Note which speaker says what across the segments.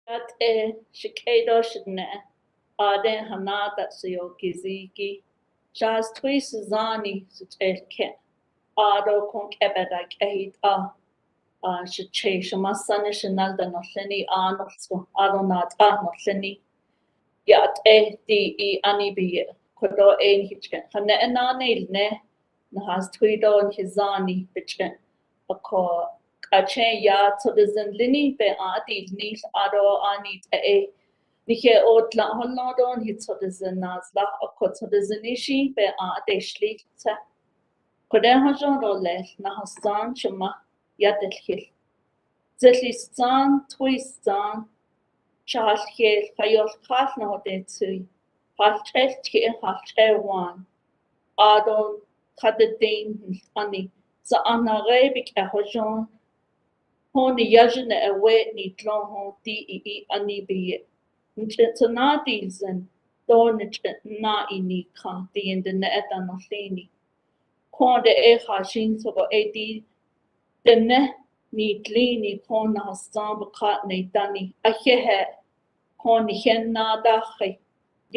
Speaker 1: At shikado shidne aden hanada suyo gizigi jas twi suzani sutelke ado kon kebeda kahit shiche shamasane shinalda nosleni anosu adonat nosleni yat di anibi kodo ein hitchen hane enane ne nahas twido and hizani bitchen ako kache ya to the zenlini be adi nis ado ani te Nike otla holnodon hit to the zenazla ako to the zenishi be ade schlichte kode hajon role na hastan shema yadelhil Zlistan twistan Charleshiel fayol khas na hodetsui halchelki halchewan adon kadedin ani za anarebik ahojon hon yajne awe ni tlon hon di ani bi ntna dilzen don na ini kan di in de eta no leni kon de khashin so go edi denne ni tlini kon na hastan bakat ne dani ahehe kon hen na dachi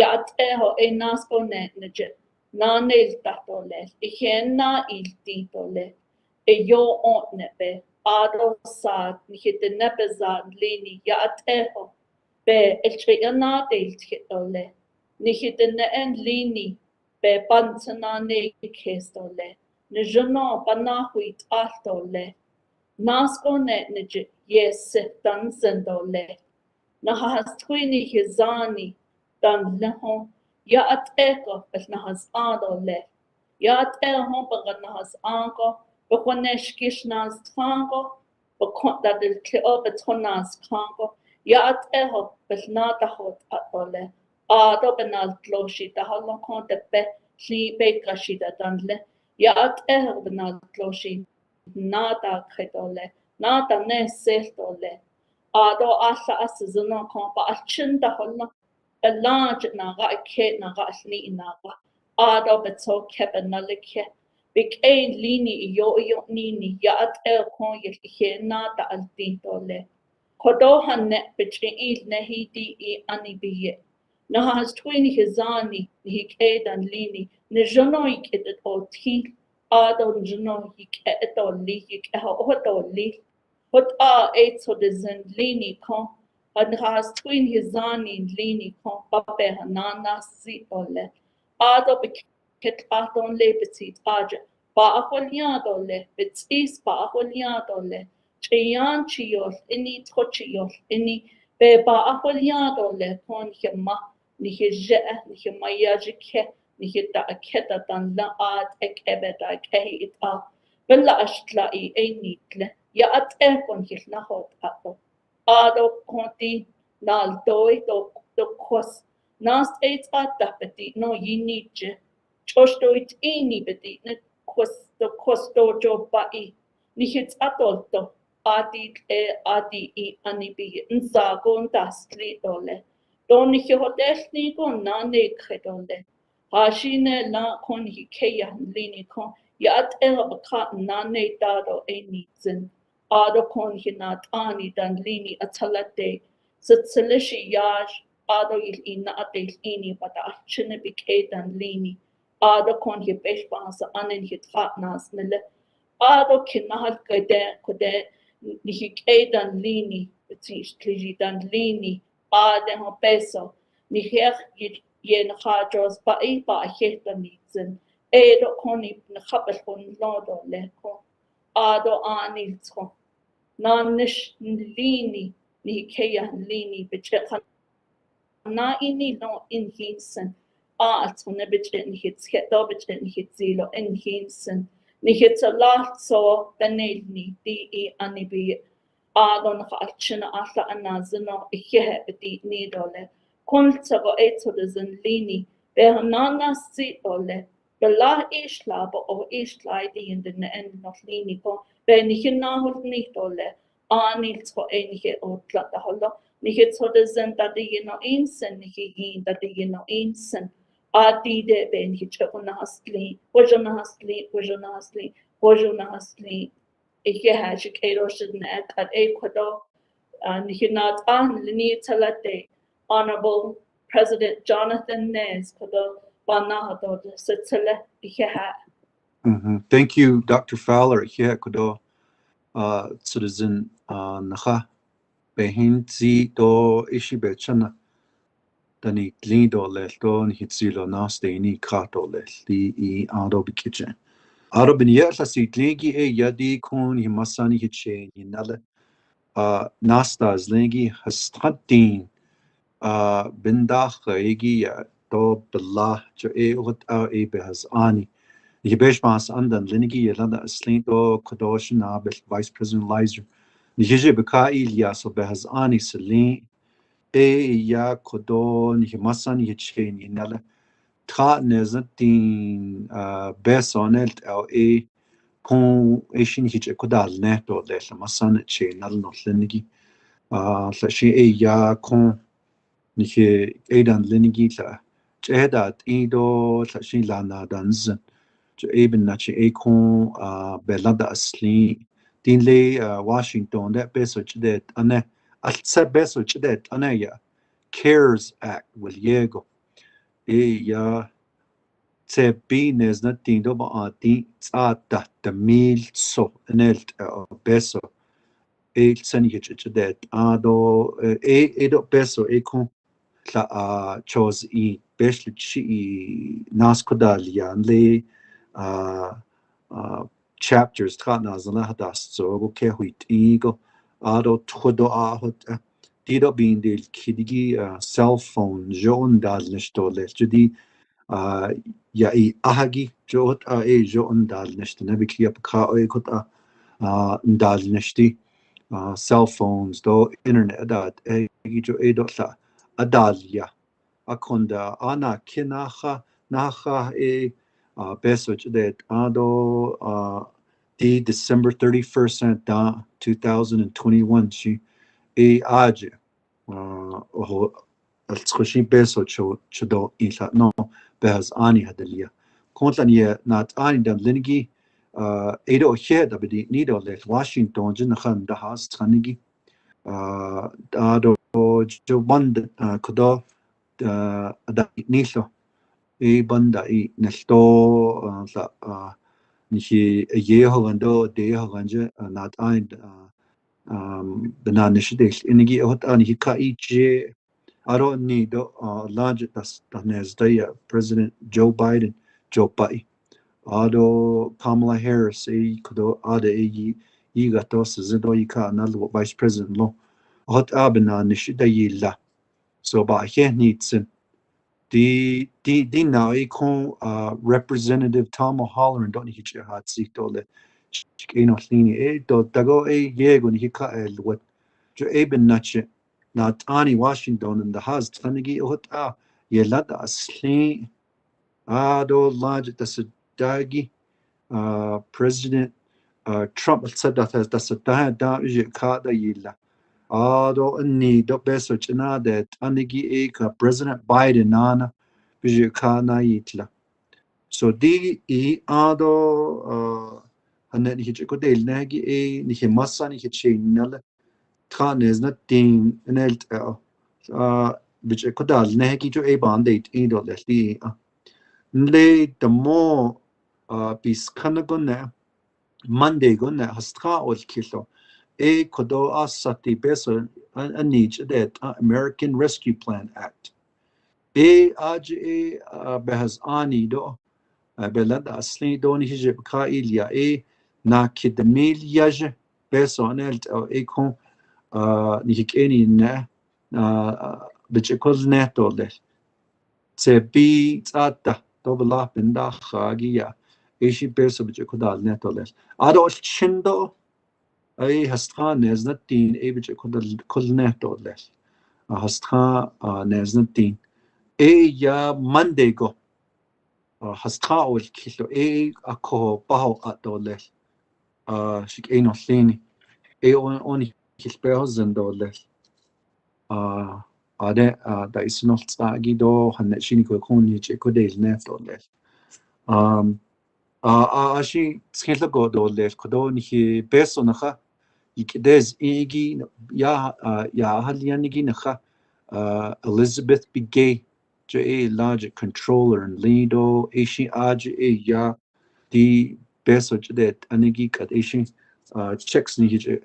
Speaker 1: yat eho e nasko netneje na nel tatole hen na il titole e yo on nebe ado sad ni hit nebe za lini yat eho be elche na del titole ni hit ne en lini be pantana ne kestole ne jono panahuit altole nasko netneje yes dansendole Nahas twini hizani dan lehon ya at eko bes nahas adole ya at ehon baga nahas anko bekwanesh kishnas tango bekon da del keo betonas kango ya at eho bes na dahot atole ado benal tloshi da halon kon de be shli be kashida danle ya at eho benal tloshi nada kredole nada ne seltole ado alla asizuna kon ba achinda holla a large naga a kid naga asni naga ado beto kebe nalike big ein lini yo nini ya at el kon ye nada al tintole kodo hanne between il nehidi ani biye na has twini hizani hi kedan lini ne jono ik et o tin ado jono ik et o li ik ho li Hot to the zen lini kon and has twin hizani lini kon pape hanana si ole ado biket aton le petit aja ba aholiado le betis ba aholiado le chian chios ini tochios ini be ba aholiado le kon hema ni hije ni hemayajike ni hita aketa dan la ad ek ebeda kehi ita bella ashtla I nitle ya at kon hilna hot ato ado konti nal doi do kos nast eight at tapeti no yiniche chostoit ini beti ne kos do jo bai ni hits atolto adi anibi nsagon dastli dole don ni hodesni gon na ne kredole hashine la kon hi keya lini kon ya at baka na ne dado enitzen ado kon hinat ani dan lini atalate satsalishi yaj ado il ina atel ini bata achine bike dan lini ado kon hi beshbasa anen hitrat nas nele ado kinahal kode ni hi dan lini betish kliji dan lini ade ho peso ni her yen hajos ba heta nitzen edo koni na kapel kon lodo leko ado ani tro nanish lini ni keya lini biche na ini no in hinsen atone biche ni hits do biche ni hitzilo in hinsen ni hits a lot so benel ni di anibi ado na achina alla anazino ihe beti ni dole konta go eto de zenlini be nana si ole Bela isla bo o isla in de en nog lini ko be ni hina hol ni dole anil to enige o plata holo ni hit so de zen da de no insen ni hi da de no insen adi de be ni chona hasli wojona hasli ike ha shikero shidna at e kodo Nihinat Lini Talate, Honorable President Jonathan Nez, Kodo Banahado, Sitele, Biha.
Speaker 2: Thank you, Dr. Fowler. Here, Kodo, citizen Naha, Behinzi do Ishibechana, Dani Glido Leto, Nihitsilo Nastani Kato Lesti, E. Ado Bikitchen. Ado Binyata si Glingi e Yadi Kun, Himasani Hitche, Yinale, Nastas Lingi, Hastatin, Bindach, Egi, Do Bela, Jo E. Ut E. Behas Ani. Die Beshmas andan linigi yelanda slinto kodoshin abel Vice President Lizer. Nije beka ilya so behaz ani selin ya kodo nije masan yechke ni nala tra nezatin besonelt pon eshin hiche kodal neto le masan che nal no linigi la shi ya kon nije edan linigi la chedat ido la shi lana danzen even nachi ekon belada asli dinle Washington that beso chidet ane altsa beso chidet ane ya CARES Act will yego ya te bines na tindo ba ati tsata the mil so enelt beso sani chidet ado edo beso ekon la chose beshli chi naskodalia le chapters tratna zanahadas so ke huit ego ado todo ahot dido bin del kidigi cell phone jon dal nesto le judi ya ahagi jot jon dal nesto nebiki up ka kot dal nesti cell phones do internet dat jo edo la adalia akonda ana kinaha naha beso de ado the December 31st da 2021 she aje oho altskhoshin beso chodo ila no behas ani hadalia kontania nat ani dan linigi edo he da bidi nido le Washington jin khan da has tsanigi ado jo band kodo da nilo banda nesto la nihi yeholando deholanje nat ein bananishidel inigi hot an hika ije aro ni do large das nesdaya President Joe Biden Joe Pai ado Kamala Harris kudo ada gato zido ika nal Vice President lo hot abana nishidayilla so ba he nitsin di now ikon Representative Tom O'Halloran don't he hat sich dole no lini do dago yego ni ka what jo eben nache not ani Washington and the has tanigi hot yelada asli do large das dagi President Trump said that as das da je ka da yilla do ni do beso china that anigi President Biden nana bije kana yitla so di ado hanen hije ko del nagi ni massa ni chinal tranes na ting enelt bije ko dal nagi jo bandate do le le the more bis kana gonna Monday gonna hastra ol kilo kodo asati beso anij that American Rescue Plan Act aj behaz ani do belad asli do ni hije ka ilya na kidmil yaj beso anelt kon ni hikeni na bichekol neto le se bi tsata do bla penda khagiya shi beso bichekodal neto le ado chindo hastra neznatin bichekodal kol neto le hastra neznatin ya Monday go hastra ol kilo ako baho atole shik no lini on hilperzen dole ade da is not stagi do han shini ko koni che ko del net dole shi skilla go dole ko do ni beso naha There's igi ya halianigi nacha Elizabeth Begay je large controller and lido Asian aj ya di beso jde anigi kat Asian checks ni je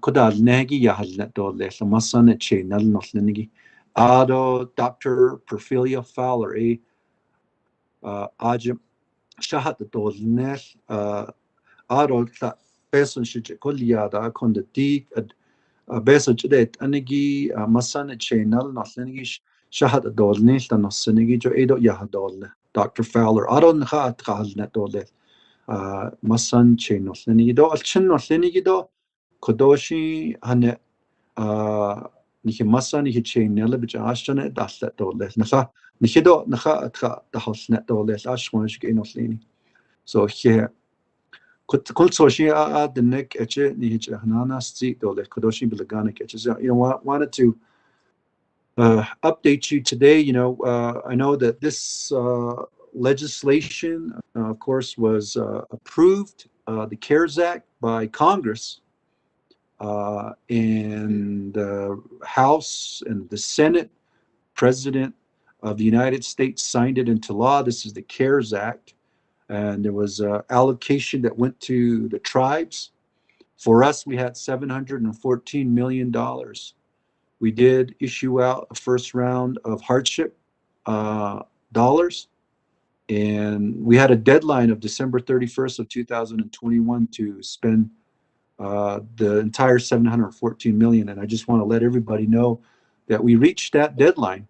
Speaker 2: koda nagi ya halna dole masan che nal notlenigi ado Dr. Perfilia Fowler aj shahat dolne ado ta person shije kolyada konda di beso jde anigi masan che nal notlenigi shahat dolne ta nosenigi jo edo ya dolne Dr. Fowler aron ha halna dole masan che notlenigi do alchin notlenigi do kodoshi hane nich masan nich che nele bija ashane dalle dole nacha nich do nacha tra da halna dole ashwan shi notleni so here kul so shi the neck eche nich hanana sti dole kodoshi bilagana eche you know wanted to update you today. I know that this legislation, of course, was approved, the CARES Act by Congress, and the House and the Senate. President of the United States signed it into law. This is the CARES Act, and there was allocation that went to the tribes. For us, we had $714 million. We did issue out a first round of hardship dollars, and we had a deadline of December 31st of 2021 to spend the entire 714 million. And I just want to let everybody know that we reached that deadline.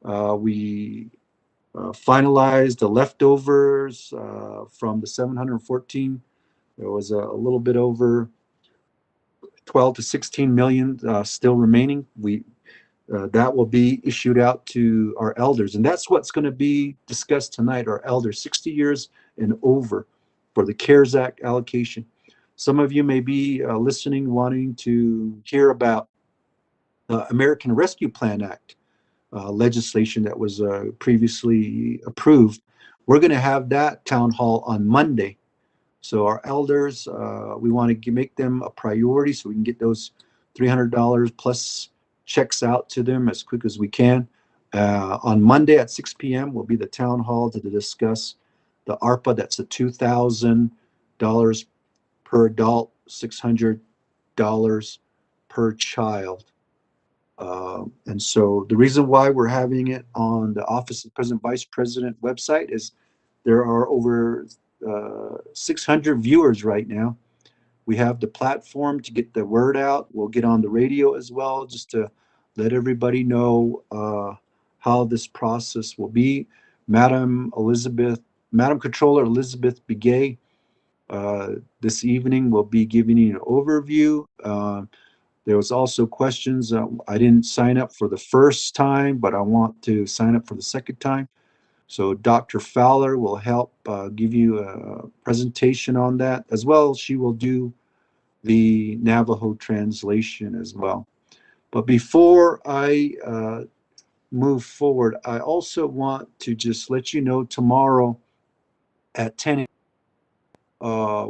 Speaker 2: We finalized the leftovers from the 714. There was a little bit over 12 to 16 million still remaining. That will be issued out to our elders. And that's what's going to be discussed tonight, our elders, 60 years and over, for the CARES Act allocation. Some of you may be listening, wanting to hear about the American Rescue Plan Act legislation that was previously approved. We're going to have that town hall on Monday. So our elders, we want to make them a priority so we can get those $300 plus checks out to them as quick as we can. On Monday at 6 p.m. will be the town hall to discuss the ARPA. That's the $2,000 per adult, $600 per child. And so the reason why we're having it on the Office of President Vice President website is there are over 600 viewers right now. We have the platform to get the word out. We'll get on the radio as well, just to let everybody know how this process will be. Madam Controller Elizabeth Begay this evening will be giving you an overview. There was also questions. I didn't sign up for the first time, but I want to sign up for the second time. So Dr. Fowler will help give you a presentation on that as well. She will do the Navajo translation as well. But before I move forward, I also want to just let you know tomorrow at 10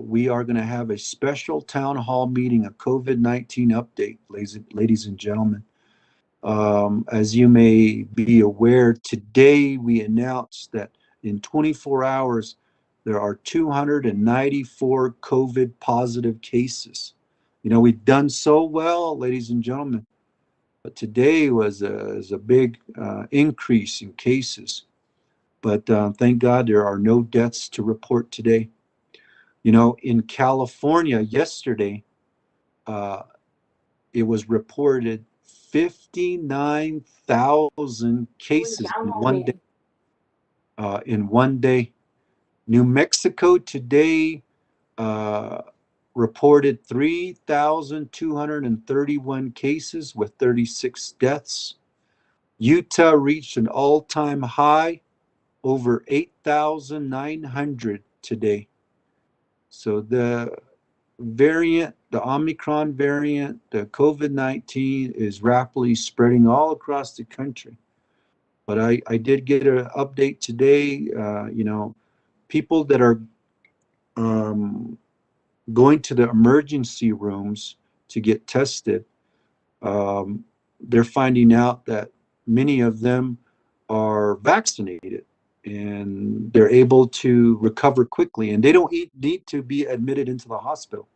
Speaker 2: we are going to have a special town hall meeting, a COVID-19 update, ladies and gentlemen. As you may be aware, today we announced that in 24 hours, there are 294 COVID positive cases. We've done so well, ladies and gentlemen, but today was a big increase in cases. But thank God there are no deaths to report today. In California yesterday, it was reported 59,000 cases in one day. New Mexico today reported 3,231 cases with 36 deaths. Utah reached an all-time high, over 8,900 today. So the Omicron variant, the COVID-19 is rapidly spreading all across the country. But I did get an update today, people that are going to the emergency rooms to get tested, they're finding out that many of them are vaccinated and they're able to recover quickly, and they don't need to be admitted into the hospital.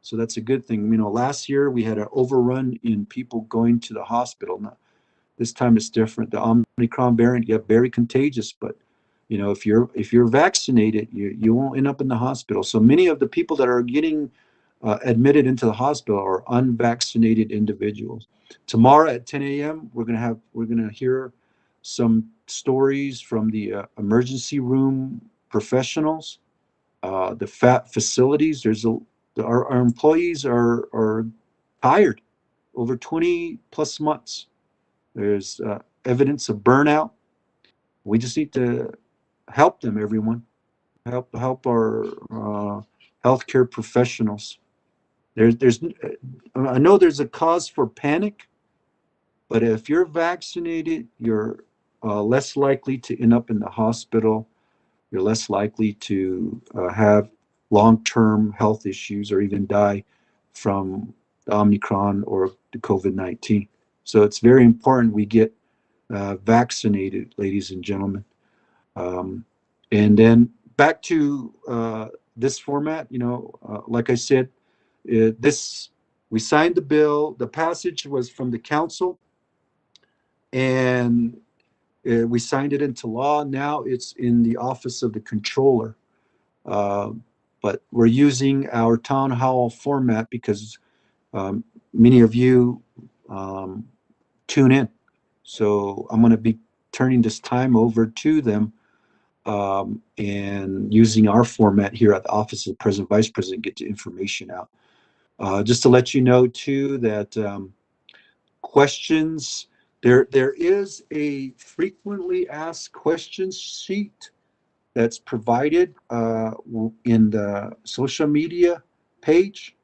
Speaker 2: So that's a good thing. You know, last year we had an overrun in people going to the hospital. Now, this time it's different. The Omicron variant, yeah, very contagious, but you know, if you're vaccinated, you won't end up in the hospital. So many of the people that are getting admitted into the hospital are unvaccinated individuals. Tomorrow at 10 a.m., we're gonna hear some stories from the emergency room professionals, the facilities. Our employees are tired over 20 plus months. There's evidence of burnout. We just need to help them, everyone. Help our healthcare professionals. There's I know there's a cause for panic, but if you're vaccinated, you're less likely to end up in the hospital. You're less likely to have long-term health issues or even die from the Omicron or the COVID-19. So it's very important we get vaccinated, ladies and gentlemen. And then back to this format, you know, like I said, we signed the bill. The passage was from the council, and we signed it into law. Now it's in the office of the controller. But we're using our town hall format because many of you tune in. So I'm going to be turning this time over to them and using our format here at the office of the president, vice president, get the information out. Just to let you know too that questions, there is a frequently asked questions sheet that's provided in the social media page.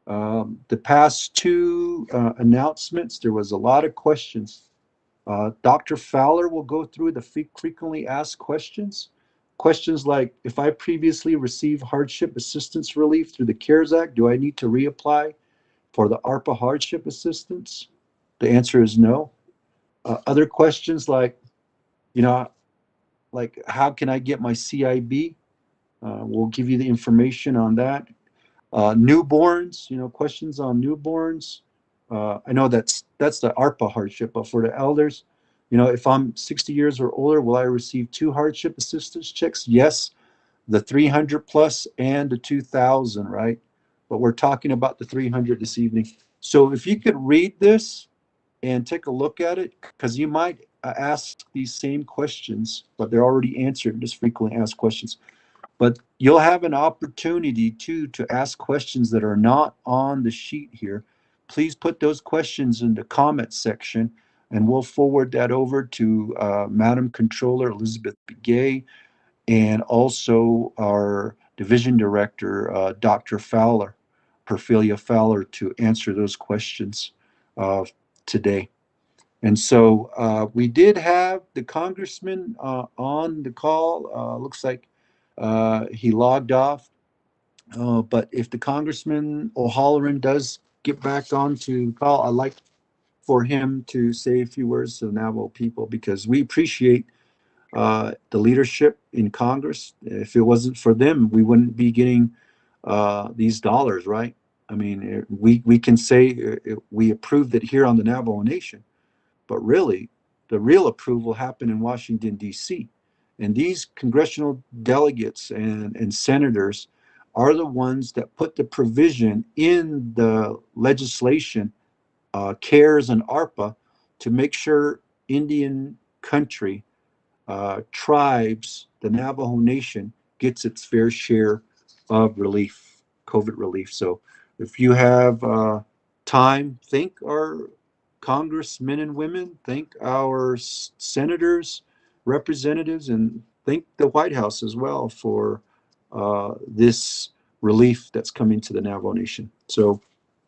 Speaker 2: The past two announcements, there was a lot of questions. Dr. Fowler will go through the frequently asked questions. Questions like, if I previously received hardship assistance relief through the CARES Act, do I need to reapply for the ARPA hardship assistance? The answer is no. Other questions like, you know, like how can I get my CIB? We'll give you the information on that. Newborns, you know, questions on newborns. I know that's the ARPA hardship, but for the elders, you know, if I'm 60 years or older, will I receive two hardship assistance checks? Yes, the 300 plus and the 2,000, right? But we're talking about the 300 this evening. So if you could read this and take a look at it, because you might ask these same questions, but they're already answered, just frequently asked questions. But you'll have an opportunity too to ask questions that are not on the sheet here. Please put those questions in the comment section, and we'll forward that over to Madam Controller Elizabeth Begay and also our Division Director, Dr. Fowler, Perfilia Fowler, to answer those questions today. And so we did have the congressman on the call. Looks like he logged off. But if the Congressman O'Halloran does get back on to call, I'd like for him to say a few words to the Navajo people, because we appreciate the leadership in Congress. If it wasn't for them, we wouldn't be getting these dollars, right? I mean, we can say we approved it here on the Navajo Nation, but really, the real approval happened in Washington, D.C. And these congressional delegates and senators are the ones that put the provision in the legislation, CARES and ARPA, to make sure Indian country, tribes, the Navajo Nation gets its fair share of relief, COVID relief. So if you have time, thank our congressmen and women, thank our senators, representatives, and thank the White House as well for this relief that's coming to the Navajo Nation. So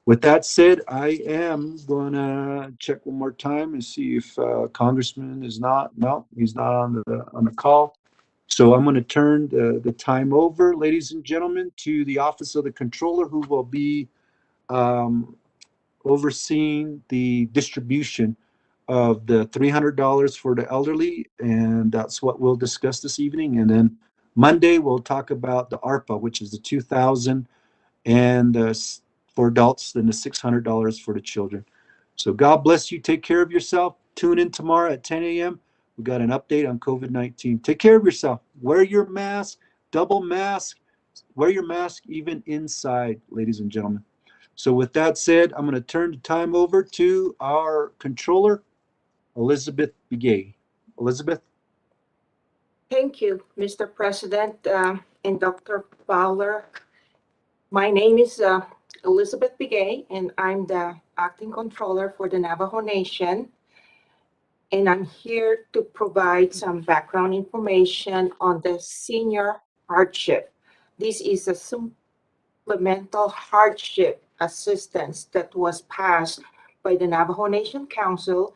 Speaker 2: with that said, I am going to check one more time and see if Congressman is not. No, he's not on the call. So I'm going to turn the time over, ladies and gentlemen, to the Office of the Controller, who will be overseeing the distribution of the $300 for the elderly, and that's what we'll discuss this evening. And then Monday, we'll talk about the ARPA, which is the 2,000 and for adults, then the $600 for the children. So God bless you. Take care of yourself. Tune in tomorrow at 10 a.m. We got an update on COVID-19. Take care of yourself. Wear your mask, double mask, wear your mask even inside, ladies and gentlemen. So with that said, I'm going to turn the time over to our controller, Elizabeth Begay. Elizabeth?
Speaker 3: Thank you, Mr. President and Dr. Fowler. My name is Elizabeth Begay, and I'm the acting controller for the Navajo Nation. And I'm here to provide some background information on the senior hardship. This is a supplemental hardship assistance that was passed by the Navajo Nation Council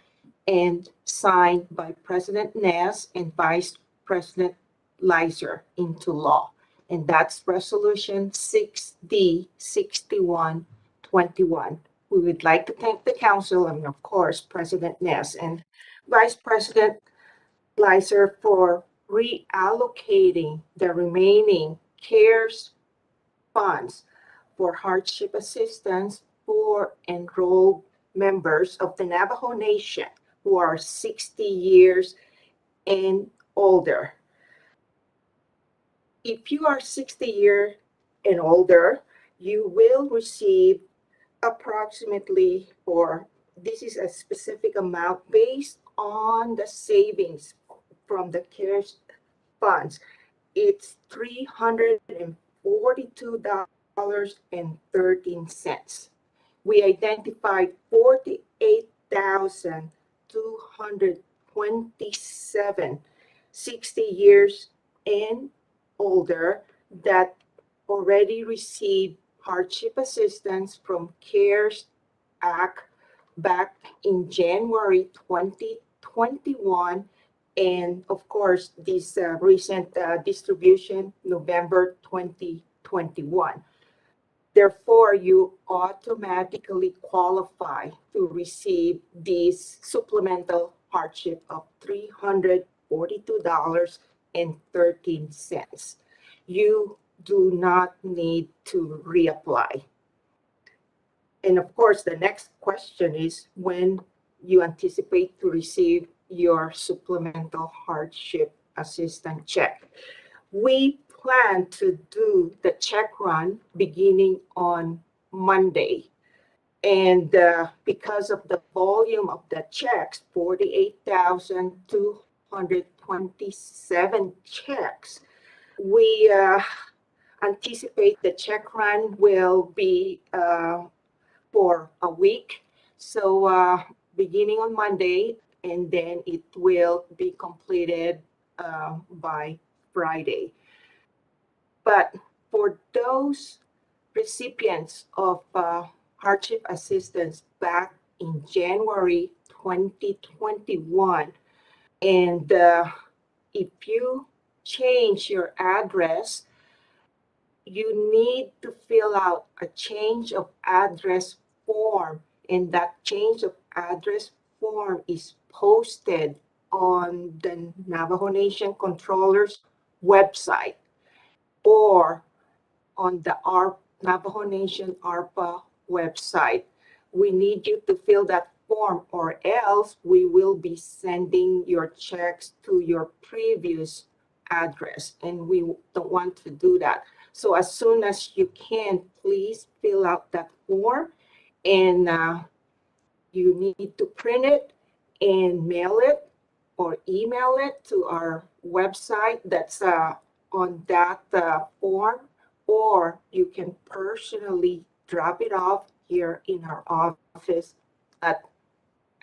Speaker 3: and signed by President Nez and Vice President Leiser into law. And that's Resolution 6D 6121. We would like to thank the Council and, of course, President Nez and Vice President Leiser for reallocating the remaining CARES funds for hardship assistance for enrolled members of the Navajo Nation who are 60 years and older. If you are 60 years and older, you will receive approximately, or this is a specific amount based on the savings from the CARES funds. It's $342.13. We identified 48,227 60 years and older that already received hardship assistance from CARES Act back in January 2021. And of course, this recent distribution, November 2021. Therefore, you automatically qualify to receive this supplemental hardship of $342.13. You do not need to reapply. And of course, the next question is when you anticipate to receive your supplemental hardship assistance check. We plan to do the check run beginning on Monday. And because of the volume of the checks, 48,227 checks, we anticipate the check run will be for a week. So beginning on Monday, and then it will be completed by Friday. But for those recipients of hardship assistance back in January 2021, and if you change your address, you need to fill out a change of address form, and that change of address form is posted on the Navajo Nation Controller's website or on the Navajo Nation ARPA website. We need you to fill that form, or else we will be sending your checks to your previous address, and we don't want to do that. So as soon as you can, please fill out that form, and you need to print it and mail it or email it to our website that's on that form, or you can personally drop it off here in our office at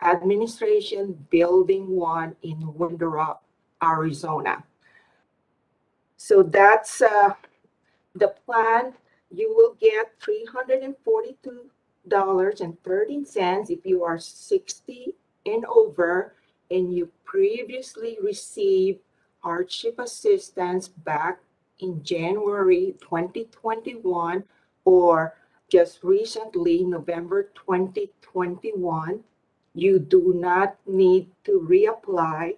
Speaker 3: Administration Building 1 in Window Rock, Arizona. So that's the plan. You will get $342.13 if you are 60 and over and you previously received hardship assistance back in January 2021 or just recently, November 2021. You do not need to reapply,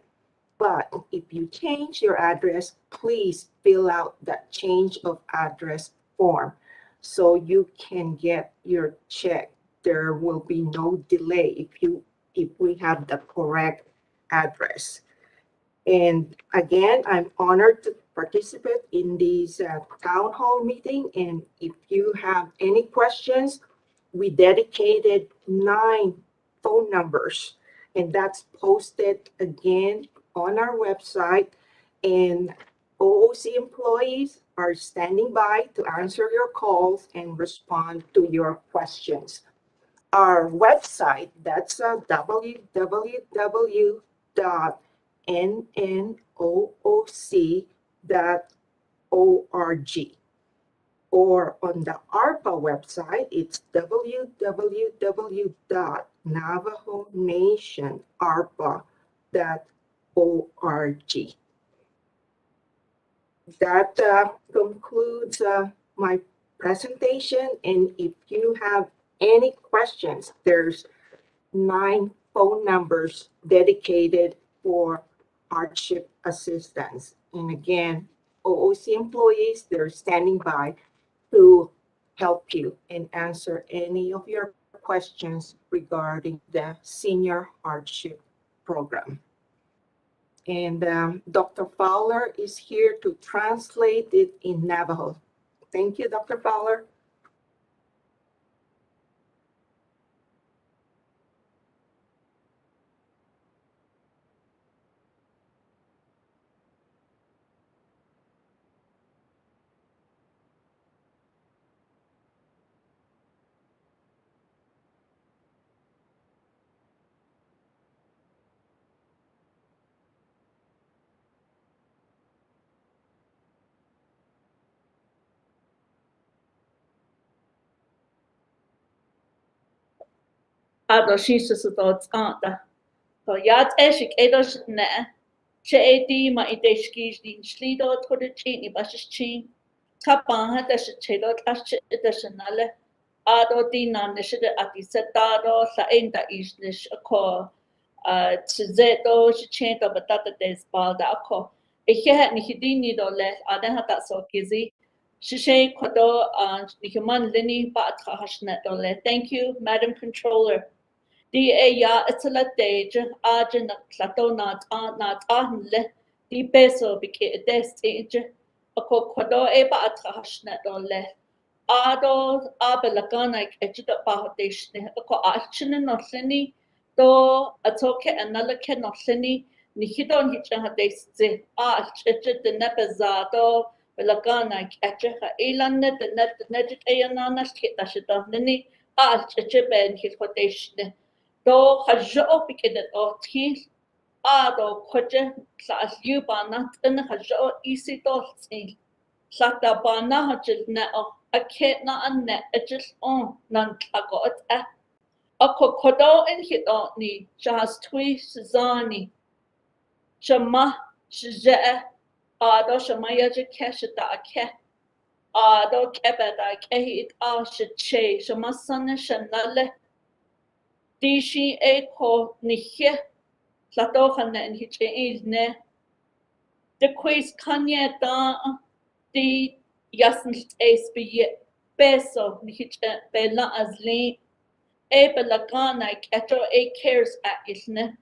Speaker 3: but if you change your address, please fill out that change of address form so you can get your check. There will be no delay if we have the correct address. And again, I'm honored to participate in this town hall meeting. And if you have any questions, we dedicated 9 phone numbers, and that's posted again on our website. And OOC employees are standing by to answer your calls and respond to your questions. Our website, that's www.nnooc.org. Or on the ARPA website, it's www.navajonationarpa.org. That concludes my presentation. And if you have any questions, there's 9 phone numbers dedicated for hardship assistance. And again, OOC employees, they're standing by to help you and answer any of your questions regarding the senior hardship program. And Dr. Fowler is here to translate it in Navajo. Thank you, Dr. Fowler.
Speaker 1: Ado shisa sa dots anta. So yat eshik edos ne. Che edi ma ideshkish din shlido tode chini bashish Kapaha da shchelo tash edeshanale. Ado di nan nishide atisetado sa enda ishnish ako. Tzedo shchento batata des balda ako. Ihe nihidini dole aden hata so kizi. Shishay kodo nihuman lini ba atrahashnet dole. Thank you, Madam Controller. Di ya itala dej aja na klato nat ahnle di peso bike destage ako kodo e ba atrahashnet dole. Ado abelagana ejida bahodeshne ako achine noslini do atoke analake noslini nihidon hicha hadese ejid de nebezado belagana ejeha elanne de net eyanana skitashida nini ejebe nihideshne do hajo bike do tis ado koje sa yubana in hajo isi do tsil Sata bana hajil na a kit na an net a just on nan tagot a kokodo in hit on ni jas tui sazani shama shje ado shamaya je keshita a ke ado kebeda kehit a shche shama sana shanale dishi e ko ni he sato hana in hit is ne the quiz kanye da di jasn't es peso nihiche bella azli belagana keto CARES Act isne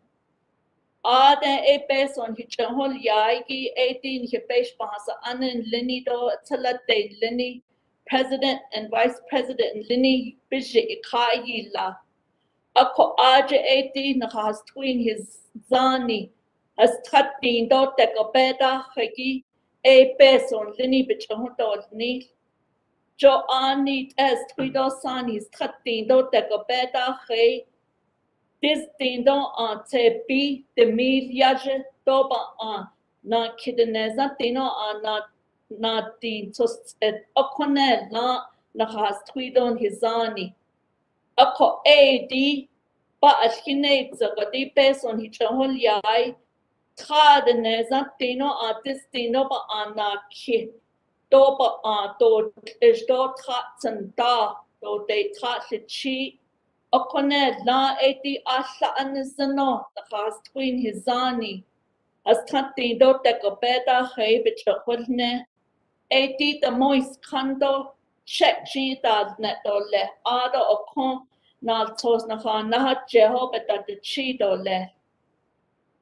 Speaker 1: ade peso nihiche hol yaigi din hibesh bahasa anen lini do talate lini president and vice president lini biji ikayi la ako aje din has twin his zani has tatin do tekobeda hagi peso lini bichon ni jo ani es twido sanis tatin do tekobeda he this tindo te bi de miliaje doba na kideneza tino na tin tos et okone na has twidon hizani ako di ba ashkine zagadi peson hichon yai Tradeneza tino artistino ba anaki doba do is do tratzen da do de tatli chi okone la eti asla anizano the has twin hizani as tanti do te kopeta he bichokne eti the moist kando check chi ta net do le ado okon na tos na ha Jehovah that the chi do le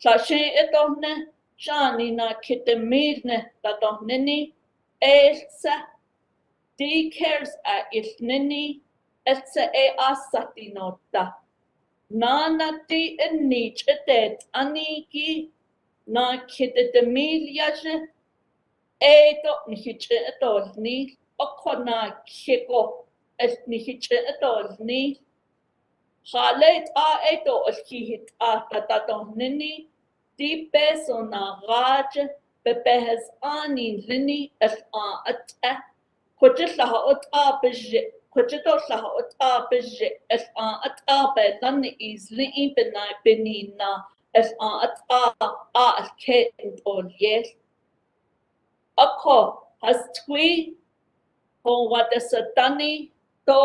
Speaker 1: Sashe etone shani na kitemirne tato nini elsa di CARES Act nini elsa asati nota nana di enich etet aniki na kitemiryaje eto nihiche etol ni okona kiko es nihiche etol ni Halet eto olkihit tato nini di peso na raj bebehes ani lini ata kujitlaha beje ata be lani is li benina ata alket ol yes ako has twi ho what is satani to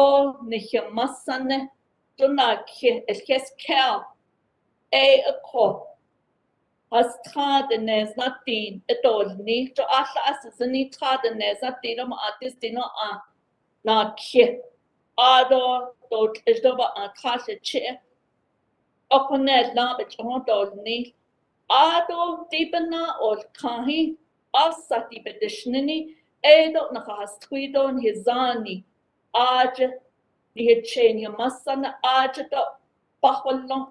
Speaker 1: nihimasane tuna kes kel ako has tradenes natin etol ni to asla asini tradenes natin ma atis dino na ki ado to isdoba atrase che okonet la bet hontol ni ado dibana ol kahi asati bedishnini edo na has twidon hizani aj ni chenya masana aj to pahwalon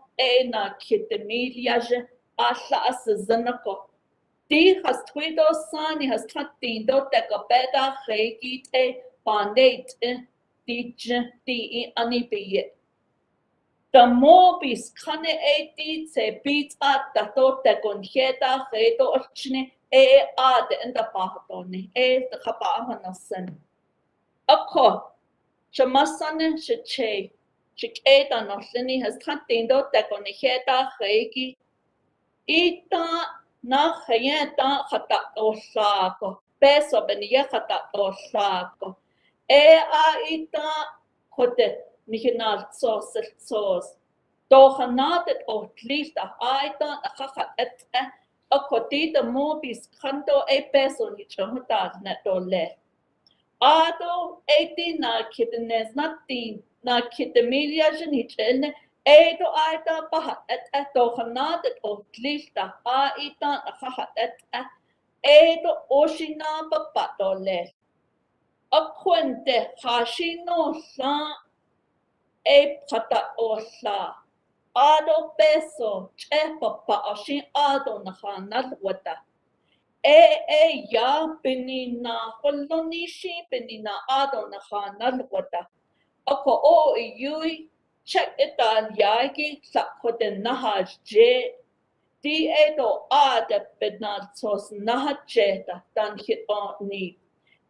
Speaker 1: na kitemiliaje Asla asizanako. Di has twido sani has tatindo teka beda regi te pandate di anibiye. The mobis kane se beat at the to tekon heta redo ochne ade in the pahatoni the kapahanasen. Ako chamasane shiche shiketa noslini has tatindo tekon heta regi Ita na hayeta hata osako. Peso beniya hata osako. Ita kote nihinal sos. Dohanatet otlista aita nakaka akotita mobis kanto peso ni chamutas netole. Ado na kitines natin na kitemilia jenichene Edo aita pahat dohanat otlista aita hahat edo oshina papatole. Akwente hashino sa pata osla. Ado peso che papa oshin ado nahanal wata. Ya benina holonishi benina ado nahanal wata. Ako yui check it on yagi sakote nahaj je di edo ada bednal sos nahaj jeta dan hit on ni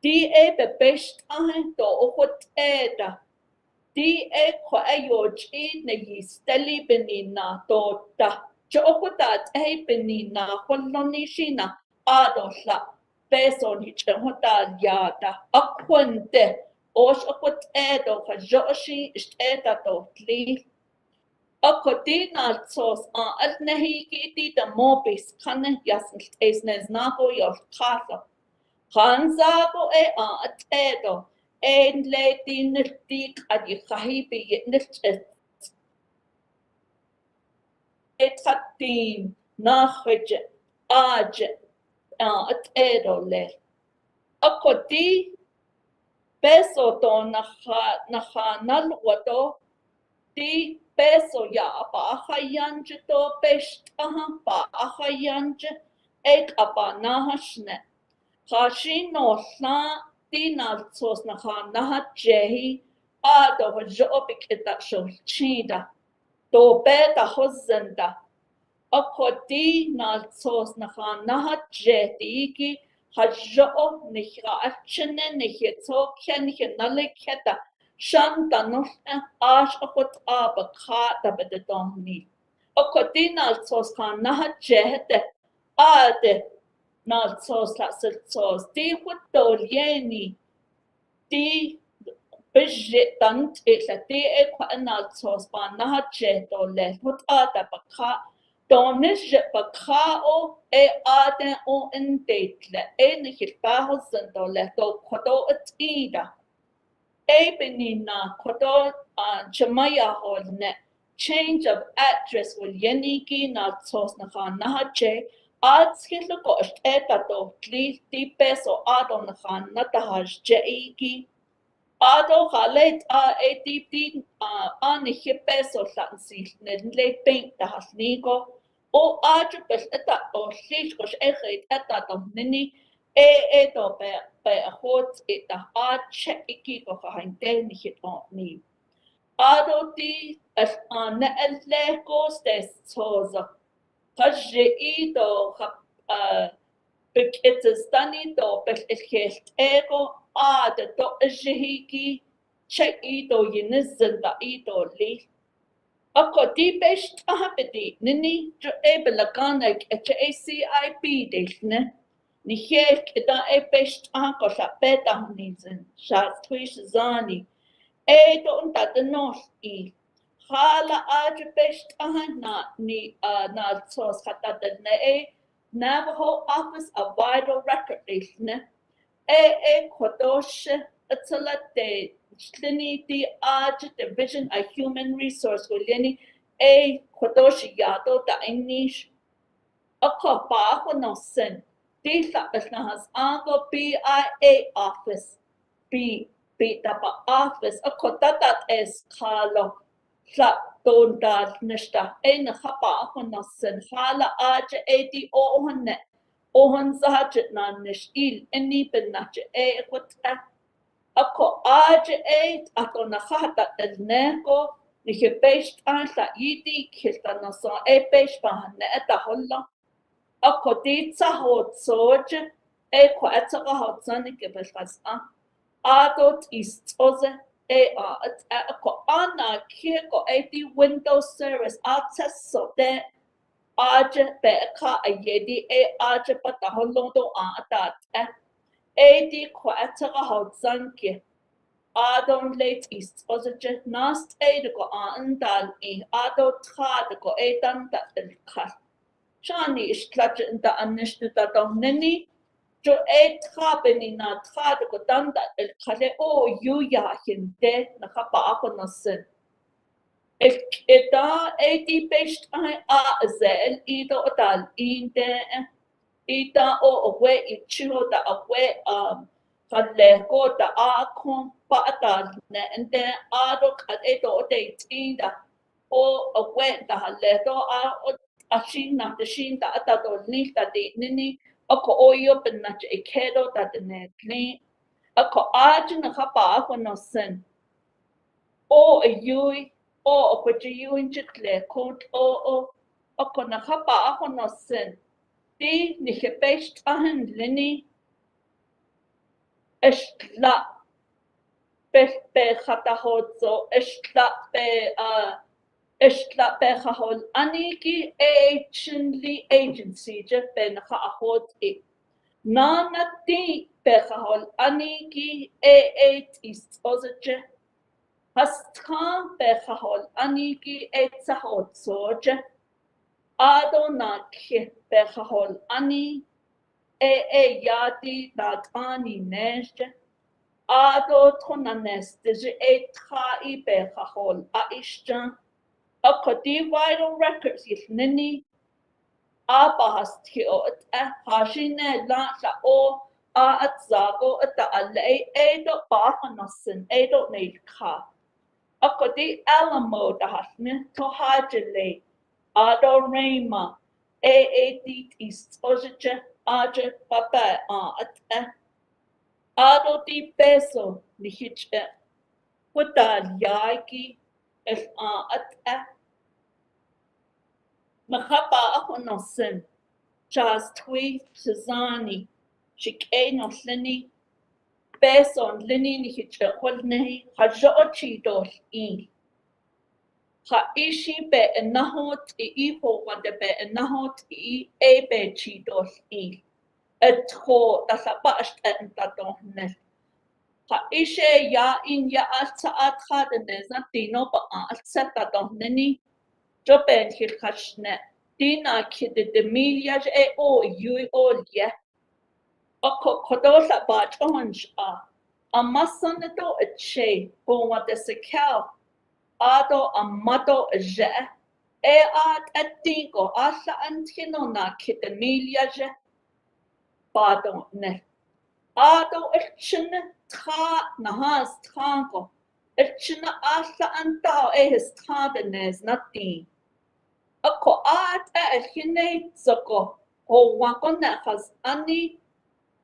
Speaker 1: di bebest to okot eda di ko ayoj ne yisteli benina to ta jo okotat benina holoni shina adosla beso ni chehota yata akwente Osh okot edo ka joshi isteta to tli. Okotina sos at nehi kiti the mobis kane yasn esnes nago your kasa. Hanzago at edo. Ein leti nirtik at yikahibi nirchet. Etatin nachje aj at edo le. Okoti peso to nahanal wato di peso ya pa ahayanj to pest pa ahayanj ek apa nahashne kashin no sa di na sos nahan jehi ado jobik eta shol chida to beta hozenda akoti na sos nahan jehiki Hajo nihachene niheto ken naleketa shanta no ash okot abakata bedoni. Okotina sos kan naha jehete ade not sos la sos di hutolieni di Bejitant is a day quanal sauce bana jet or let put other baka. Donish bakao e aden o in date le en his thousand or let go kodo at either. E benina kodo chamaya holne. Change of address will yeniki not sauce naha Ads his gosh etato, please deep peso adon han natahaj jeiki. Ado halet a deep an hipeso lansi, late paint the hasnigo, o adrepes eta or shishkosh echet etato nini, edo be a hot it the hard check ikiko behind den hit on me. Ado di as an legos des soza. Kajiido Bekitstanido Bekit Ego the Do Jihiki Chekido Yinizenda Ido Li. Ako di best habiti nini jo ebelaganek HACIP desne. Ni hek ida e best ako sa beta nizen sa twish zani. E do unta de nos I. Hala aja best na ni na sos kata de ne Navajo Office of Vital Record ne kodosh atala de slini di aja Division of Human Resource wileni kodosh yado da English ako pa ako no sen di sa has ango BIA office B da pa office ako tatat es kalo sa don da nishta na hapa ako no sen hala aja di ohane Ohan Zahajit Nanish il any benach what ako aj ako nahata el neko ni based on sa yidi kilta no so based on eta holla ako ditsa hot soj ko etsa hot sani kebas adot is oze ako ana kiko di Windows service access so that Aja beka a yedi aja pata holondo atat di quatera hot zanki adon late east ozaje nast go andal ado trade go dan dat el kas shani is klatje da anishtu da don neni jo trabeni na trade go dan dat el kale o yu ya hinde na kapa ako nasen Ita di best a zel ito tal inde ita o we ichiho da awe kale ko da a kon pa tal ne ende ado kat ito de tinda o awe da hale do a shin na de shin da ata do ni da de nini ako oyo ben na e kedo da de ne ni ako ajin ka pa ko no sen o yui o kwaji yuin chitle kont o kona hapa ako no sen di ni best ahan lini estla be khata hozo estla be khahol aniki agency je ben khahot nana di be khahol aniki is ozaje Haskan bechahol aniki sahot soje. Adonak bechahol ani yadi dat ani neje. Ado tonanes deje trai bechahol aishjan. Akodi vital records if nini. Abahast ki o hashine la o at zago at the ale edo bahanasin edo nail ka. Ako di Alamo dahasne to hajele ado rema dit is oje aje papa at ado di peso ni hitche puta yaki es at mahapa ako no sen just twi Suzani shike no slini peso lini ni hitche kwalne hajo dos Ha ishi be nahot iho wande be nahot be chidos et ho das abast entadohne. ha ishe ya in ya alsa atha de nezna tino ba alsa ta doneni jo ben hil khashne tina kid de milyaj o yu o ya ako kodosa ba chonj a masan to a che ko what the sekal ado amato je at atingo asa antino na kid de milyaj ba ne ado elchine tra nahas trango elchine asa anta his tadenes nothing ako at elchine zoko o wakona has ani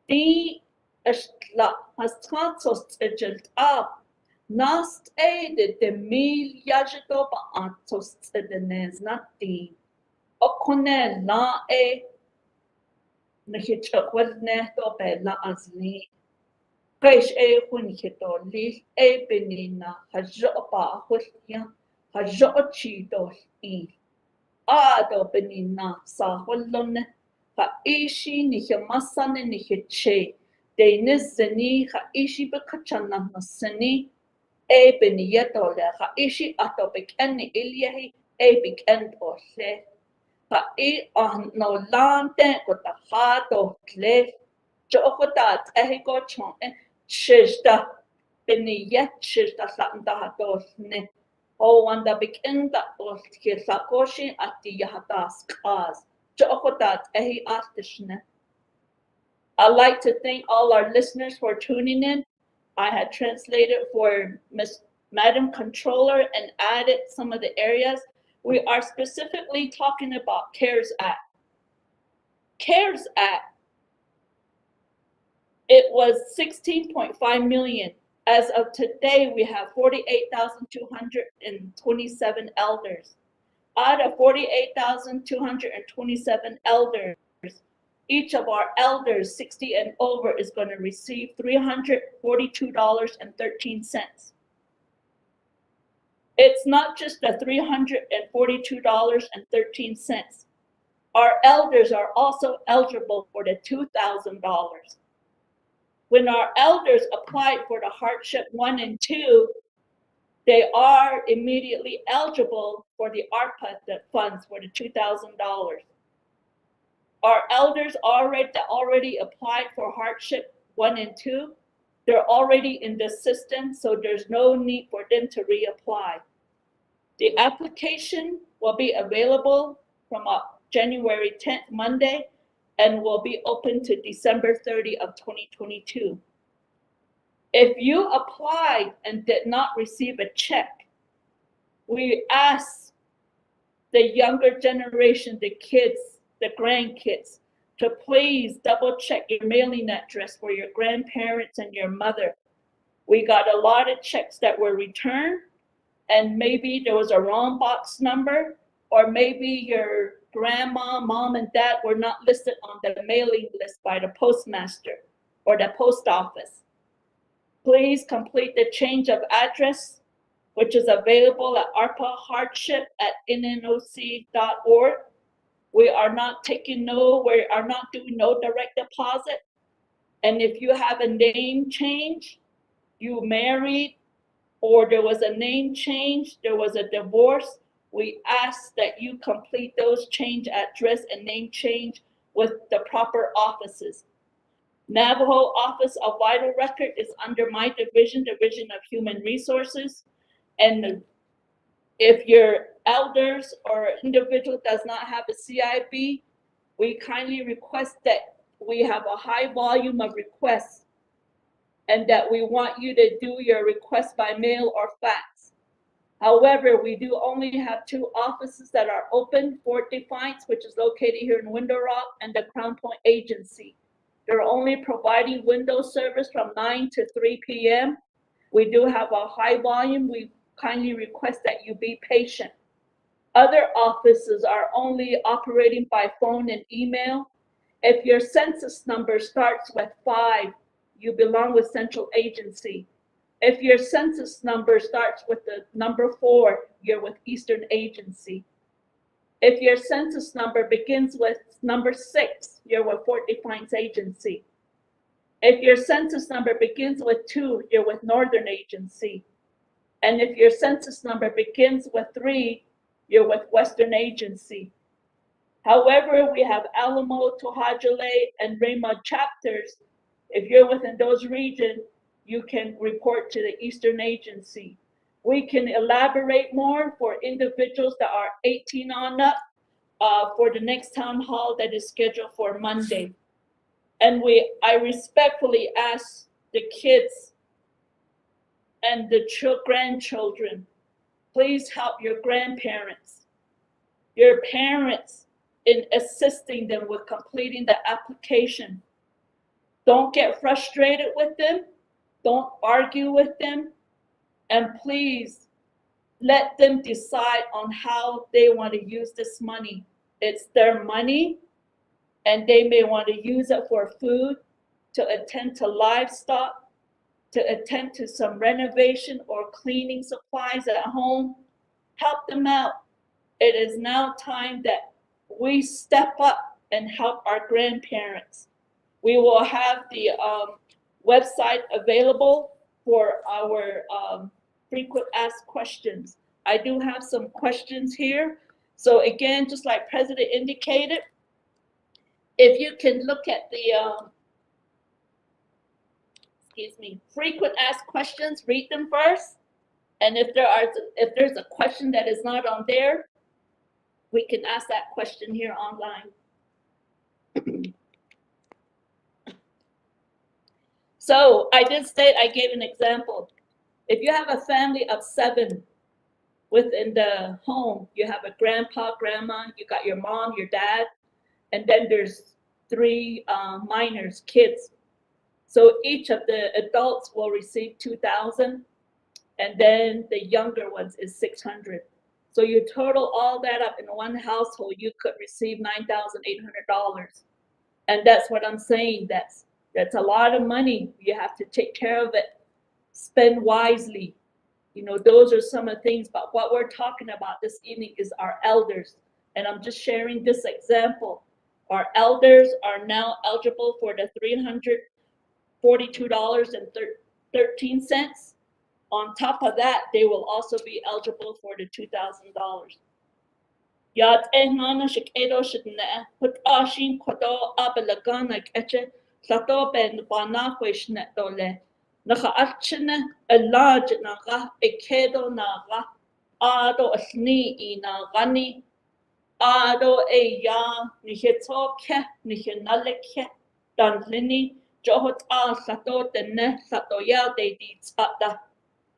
Speaker 1: di estla has transos ejelt up nast de mil yajeto ba antos edenes nothing okone la nahitchakwalne to bella asli Kaish hunhito li benina hajopa hulia hajochi ado benina sa holone ha ishi ni masane ni che de nizeni ha ishi bekachana naseni beniyeto le ha ishi ato bekeni ilyehi bekend ole ha no lante kota hato tle Jokotat ehiko chon shishta beniya shishta santa dosne o wanda bikenda os kisakoshi ati yahatas kaz Jokotat ehi astishne. I'd like to thank all our listeners for tuning in. I had translated for Madam Controller and added some of the areas. We are specifically talking about CARES Act. CARES Act, it was 16.5 million. As of today, we have 48,227 elders. Out of 48,227 elders, each of our elders 60 and over is going to receive $342.13. It's not just the $342.13. Our elders are also eligible for the $2,000. When our elders applied for the hardship 1 and 2, they are immediately eligible for the ARPA funds for the $2,000. Our elders already applied for hardship 1 and 2. They're already in the system, so there's no need for them to reapply. The application will be available from January 10th, Monday, and will be open to December 30 of 2022. If you applied and did not receive a check, we ask the younger generation, the kids, the grandkids, to please double check your mailing address for your grandparents and your mother. We got a lot of checks that were returned, and maybe there was a wrong box number, or maybe your grandma, mom, and dad were not listed on the mailing list by the postmaster or the post office. Please complete the change of address, which is available at arpahardship@nnoc.org. We are not doing no direct deposit. And if you have a name change, you married, or there was a name change, there was a divorce, we ask that you complete those change address and name change with the proper offices. Navajo Office of Vital Record is under my division, Division of Human Resources. And if your elders or individual does not have a CIB, we kindly request that we have a high volume of requests, and that we want you to do your request by mail or fax. However, we do only have 2 offices that are open, Fort Defiance, which is located here in Window Rock, and the Crown Point Agency. They're only providing window service from 9 to 3 p.m. We do have a high volume. We kindly request that you be patient. Other offices are only operating by phone and email. If your census number starts with 5, you belong with Central Agency. If your census number starts with the number 4, you're with Eastern Agency. If your census number begins with number 6, you're with Fort Defiance Agency. If your census number begins with 2, you're with Northern Agency. And if your census number begins with 3, you're with Western Agency. However, we have Alamo, Tohajale, and Raymond chapters. If you're within those regions, you can report to the Eastern Agency. We can elaborate more for individuals that are 18 on up for the next town hall that is scheduled for Monday. And I respectfully ask the kids and the grandchildren, please help your grandparents, your parents, in assisting them with completing the application. Don't get frustrated with them. Don't argue with them. And please let them decide on how they want to use this money. It's their money, and they may want to use it for food, to attend to livestock, to attend to some renovation or cleaning supplies at home. Help them out. It is now time that we step up and help our grandparents. We will have the website available for our frequent asked questions. I do have some questions here. So again, just like President indicated, if you can look at the frequent asked questions, read them first. And if there's a question that is not on there, we can ask that question here online. So I did state, I gave an example. If you have a family of 7 within the home, you have a grandpa, grandma, you got your mom, your dad, and then there's 3 minors, kids. So each of the adults will receive $2,000, and then the younger ones is $600. So you total all that up in one household, you could receive $9,800. And that's what I'm saying. That's a lot of money. You have to take care of it. Spend wisely. You know, those are some of the things. But what we're talking about this evening is our elders. And I'm just sharing this example. Our elders are now eligible for the $342.13. On top of that, they will also be eligible for the $2,000. Yat ehnana shikedo shitne put ashin kodo abelagana eche sato ben bana kwishne dole naha achne elaj naga ekedo naga ado asni ina gani ado eya nihetoke nihenaleke danlini johot a sato tenne sato ya de di tsada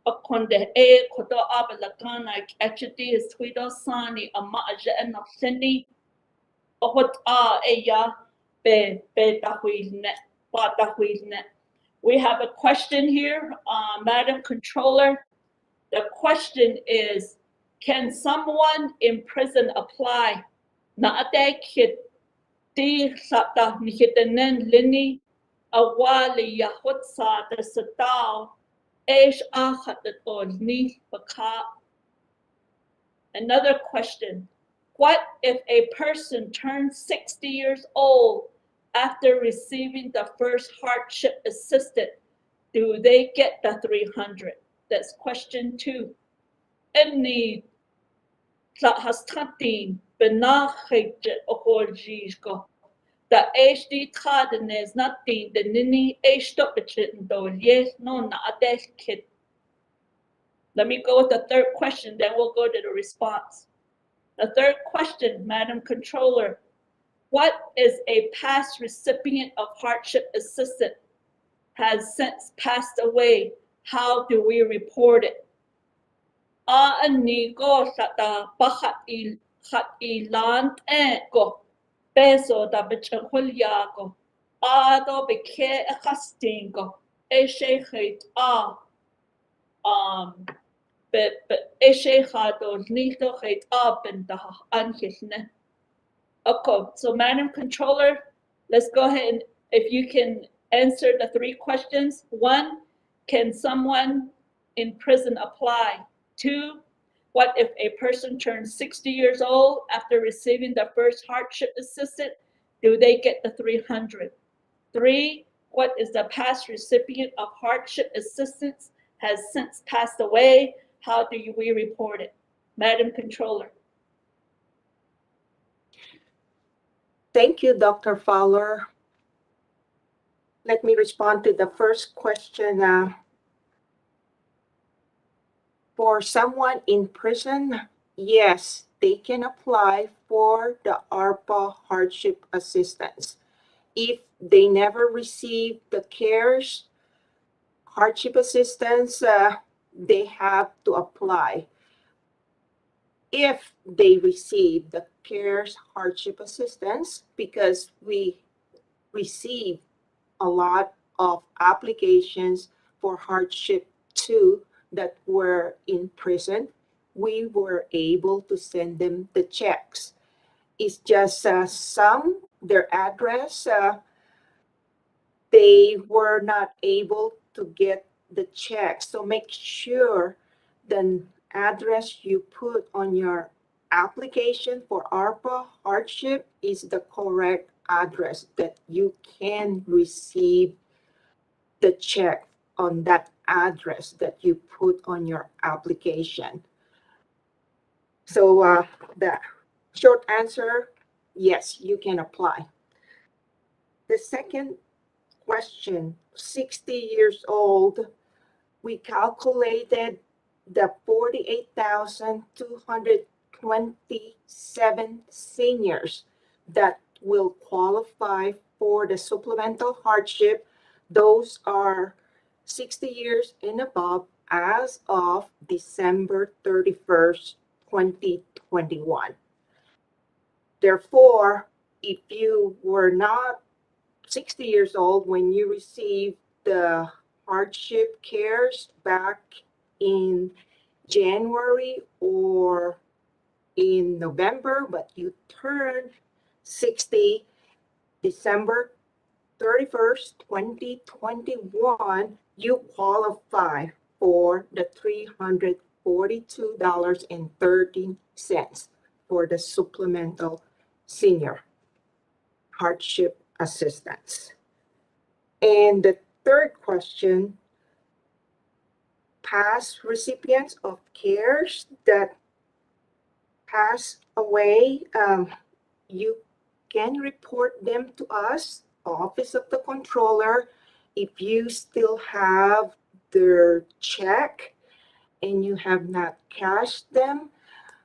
Speaker 1: akonde kodo abalakana achiti is twido sani amaja and seni ohot eya be tahuilne pa tahuilne. We have a question here, Madam Controller. The question is, can someone in prison apply? Naate kit di sata nihitenen lini awali yahut sa the satao. Another question. What if a person turns 60 years old after receiving the first hardship assistance? Do they get the 300? That's question 2. Any hastatin benachit ohorjisko. The HD Taden is nothing, the Nini H. though, yes, no, not a kid. Let me go with the third question, then we'll go to the response. The third question, Madam Controller, what is a past recipient of hardship assistance has since passed away? How do we report it? Anigo sata bahat ilan go. Peso da bechulyago, ado beke castingo, eshehit eshehado nito hate up and the anhisne. Okay, so Madam Controller, let's go ahead and if you can answer the 3 questions. 1, can someone in prison apply? 2, what if a person turns 60 years old after receiving the first hardship assistance? Do they get the 300? 3, what is the past recipient of hardship assistance has since passed away. How do we report it? Madam Controller.
Speaker 3: Thank you, Dr. Fowler. Let me respond to the first question. For someone in prison, yes, they can apply for the ARPA hardship assistance. If they never receive the CARES hardship assistance, they have to apply. If they receive the CARES hardship assistance, because we receive a lot of applications for hardship 2 that were in prison, we were able to send them the checks. It's just some, their address, they were not able to get the check. So make sure the address you put on your application for ARPA hardship is the correct address that you can receive the check on that address that you put on your application. So the short answer, yes, you can apply. The second question, 60 years old, we calculated the 48,227 seniors that will qualify for the supplemental hardship. Those are 60 years and above as of December 31st, 2021. Therefore, if you were not 60 years old when you received the hardship CARES back in January or in November, but you turned 60 December 31st, 2021, you qualify for the $342.13 for the supplemental senior hardship assistance. And the third question, past recipients of CARES that pass away, you can report them to us, Office of the Controller. If you still have their check and you have not cashed them,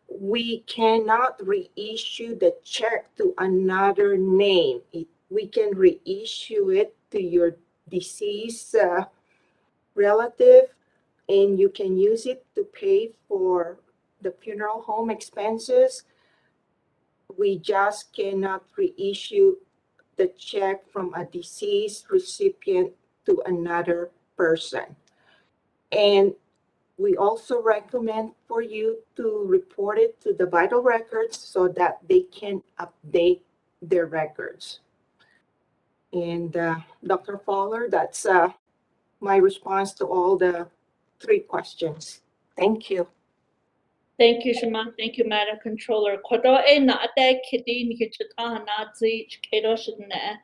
Speaker 3: we cannot reissue the check to another name. We can reissue it to your deceased relative, and you can use it to pay for the funeral home expenses. We just cannot reissue the check from a deceased recipient to another person. And we also recommend for you to report it to the vital records so that they can update their records. And Dr. Fowler, that's my response to all the 3 questions. Thank you.
Speaker 1: Thank you, Shima. Thank you, Madam Controller. Kodo e na ate kiti ni kitata na zi kedo shidne.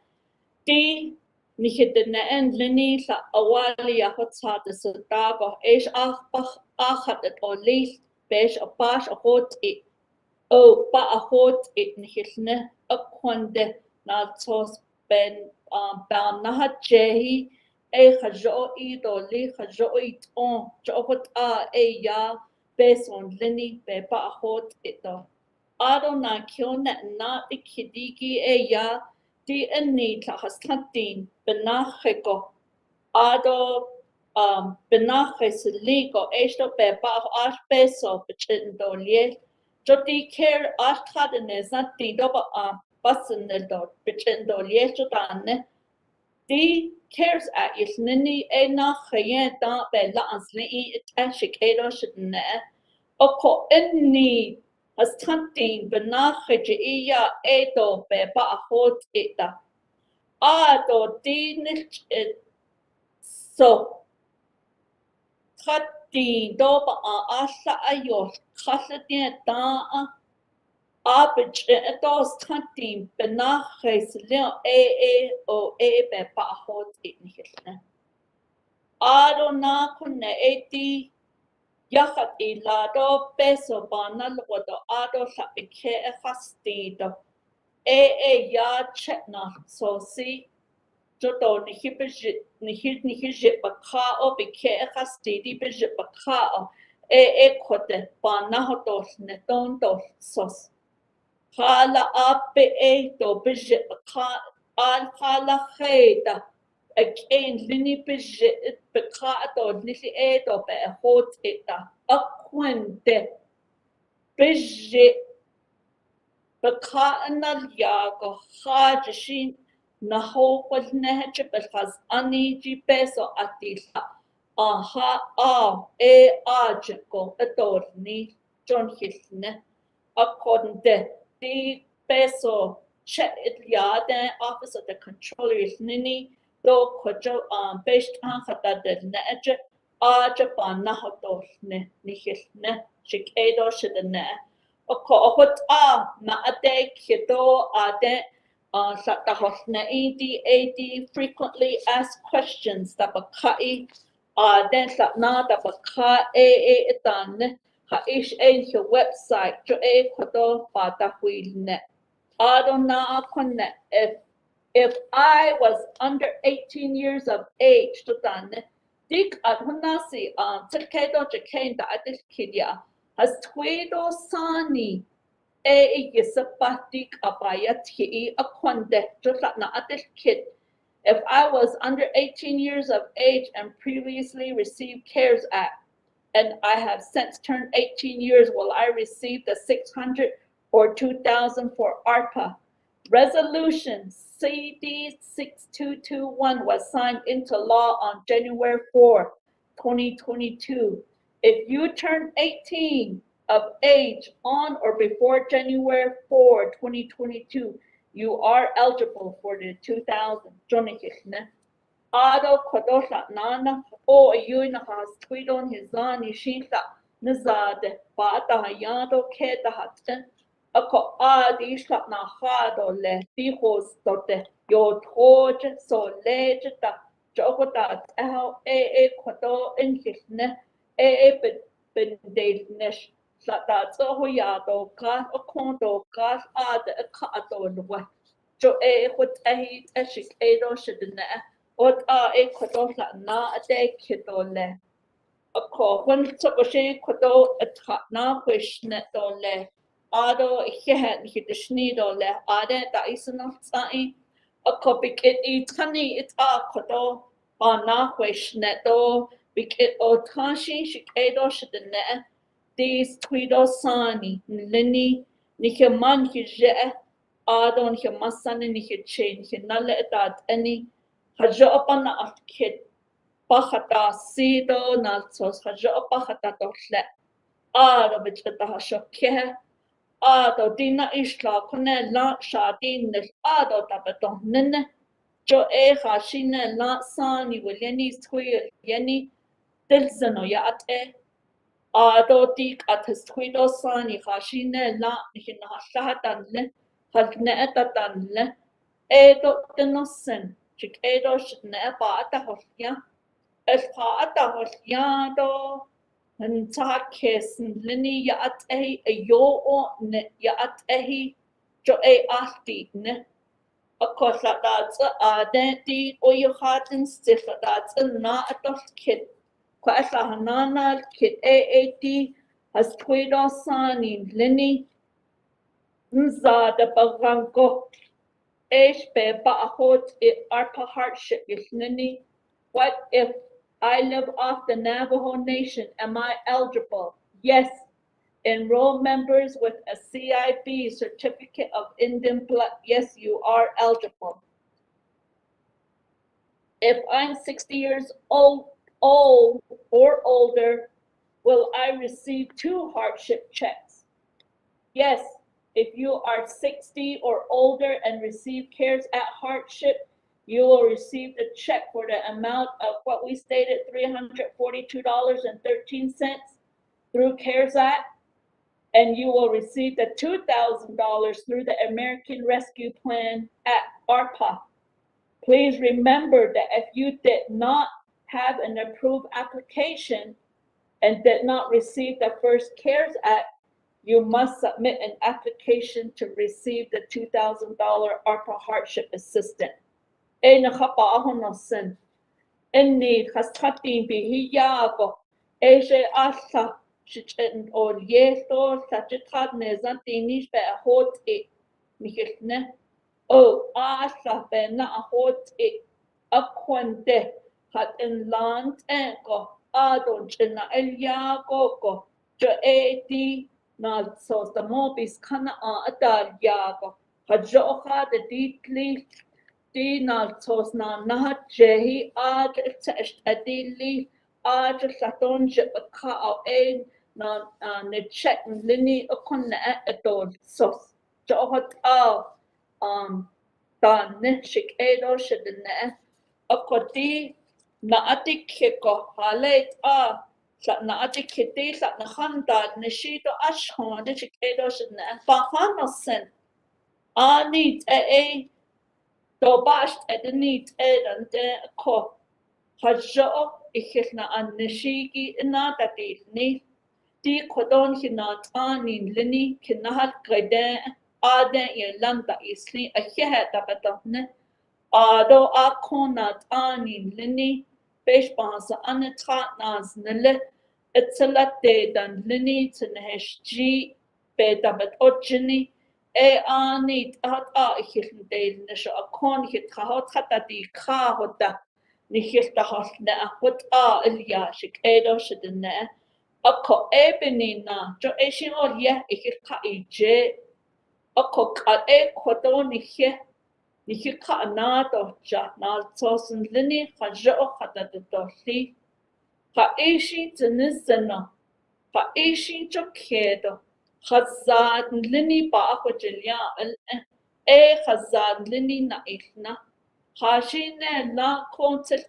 Speaker 1: Di ni kitne en lini sa awali ya hotsa de sadago esh achbach achat et olis besh a bash a hot it. O ba a hot it ni kitne a kwande na tos ben ba na jehi e khajo I do li khajo I ton jo hot a e ya based on Lenny Beba Hot Ito. Ado na kiona na ikidiki e ya di eni tlahastantin benacheko. Ado benachesiligo esto Beba ash beso bechendo liye. Jodi care ash kadenes na tidoba baseneldo bechendo liye jodane. The CARES Act is nini e na chayen da be la ansli itashik edo shidne. Oko inni has tantin benache iya edo be ba hot ita. Ado di nich it so. Kati do ba asa ayos kasadien da Abich etos kantim benachres leo o be bahot inhilne. Adona kunne eti Yachat ilado peso banal wado ado sa ike fastido. Ya chetna so si jodo nihibijit bakao bike fastidi bijit bakao kote banahotos netondos sos. Hala ape do bijit baka al hala heda. Again, lini bijit bakato nisi do be hot ita. Aquente bijit bakaanal yago hajishin naho was nehe because aniji peso atisa aha ajko adorni John Hisne according to the peso chet it yade office of the controller is nini do kojo based on hata de neje aja nahotos ne nihisne shikedo shidene Okot na ade kido ade sa tahosna AD frequently asked questions tabakai then sa na tabaka itan ha ish your website jo kodo pata huilne adona konne if I was under 18 years of age to dan dik adhunasi tilkedo jakain da adil kidya has tweedo sani yisapatik abayat hi akonde just na atil kid. If I was under 18 years of age and previously received CARES Act, and I have since turned 18 years, will I receive the 600 or 2,000 for ARPA? Resolution CD 6221 was signed into law on January 4, 2022. If you turn 18 of age on or before January 4, 2022, you are eligible for the 2,000. Ado kodosha nana o yuna has tweedon hizani shinta nizade bata hayado keta hatten ako adi shat na hado le hijos dote yo toje so leje ta jokota kodo inhisne bendelinesh sata so yado gas o kondo gas ad ka adonwa jo hot eshik edo shidne Ot kodo na ade kidole. Ako when tokoshi kodo na wishne dole. Ado hihen hidishni dole. Ade da isano tsai. Ako bikit itani kodo na wishne do. Bikit otashi shikedo shidene. These tweedo sani lini nihiman hije. Ado nihimasani nihichain hinale edat any. Hajopa na akit pahata sido na sos hajopa hata dosle ado bichata hashoke ado dina ishla kone la shadin ado tabeton nene jo hashine la sani wilyeni squil yeni dilsano ya ate ado dik atestwido sani hashine la hina hashatan le halne etatan le edo denosen Chicago should never at the Hostia. As far at the Hostia, and Takis and Linny Yat a yo or net Yat a jo a asti ne. Of course, that's a identity or your heart and stiff, that's a not a dust kid. Quite a Hanana kid AAT has tweeted son in Linny Nza the Barango. ARPA hardship nini. What if I live off the Navajo Nation? Am I eligible? Yes. Enroll members with a CIB certificate of Indian blood. Yes, you are eligible. If I'm 60 years old or older, will I receive 2 hardship checks? Yes. If you are 60 or older and receive CARES Act Hardship, you will receive a check for the amount of what we stated, $342.13 through CARES Act. and you will receive the $2,000 through the American Rescue Plan at ARPA. Please remember that if you did not have an approved application and did not receive the first CARES Act, you must submit an application to receive the $2,000 ARPA Hardship Assistance. Inni khastati bihiyago eje asa shichen or yeso sachitat nezantini be hot e nikne o asa be na hot e akwande hat in land enko adon china elyago ko jo eti na so the mobis kana adal yago hajo ha de ditli Dina tos na nahat jehi ad test adili ad saton je ka au na ne check lini okon na adol sos johot dan ne shik edo shedne akoti na atikiko halet sa na atikiti sa na khanda ne shito ashon de shik edo shedne pa hanosen ani Do bast niet en de ko. Hajo ik na an nishigi na dat niet. Die kodon hina tanin lini kinahal grede aden je landa isli a jehet abadone. Ado akona tanin lini beshbansa an tratnas nele. Etzelate dan lini tenheshji bedabat ojini. Niet at ik nisho akon hit gehad gaat die hoda niet gehad na wat Eliashik edo shedne akko ebenina jo eshin ol ye ik ka ije akko ka kodo nicht ka na do ja na tosen lini khajo khata do si ka eshin tnizna ka eshin chokedo خزان لني باخو جليا خزان لني نايخنا خاشينا لا كونتل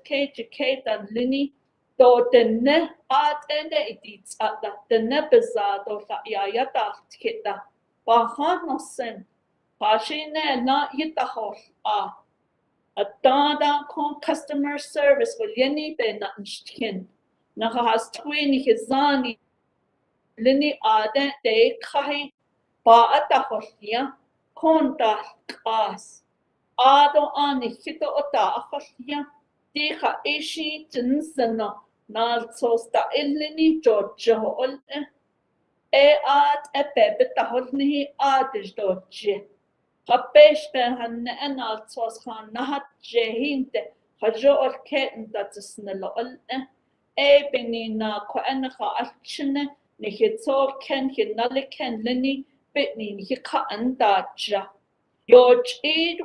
Speaker 1: كيدان لني دو دنه اتنه اديت ادا دنه بزادو يا يدا كدا باخان نسن خاشينا لا يتخول ادا كون customer service وليني بينا نشتكن نخاس تويني خزاني Lini aden de kahi ba atahostia konta kas ado ani hito ota ahostia diha ishi tinsana nal sosta illini georgia ol ad ebe tahosni adish doje kapesh ben han enal sos khan nahat jehinte hajo or keten datsnelo ol benina ko enha alchne Nihitsol ken hinaliken lini bitni nihika andaja. Yoj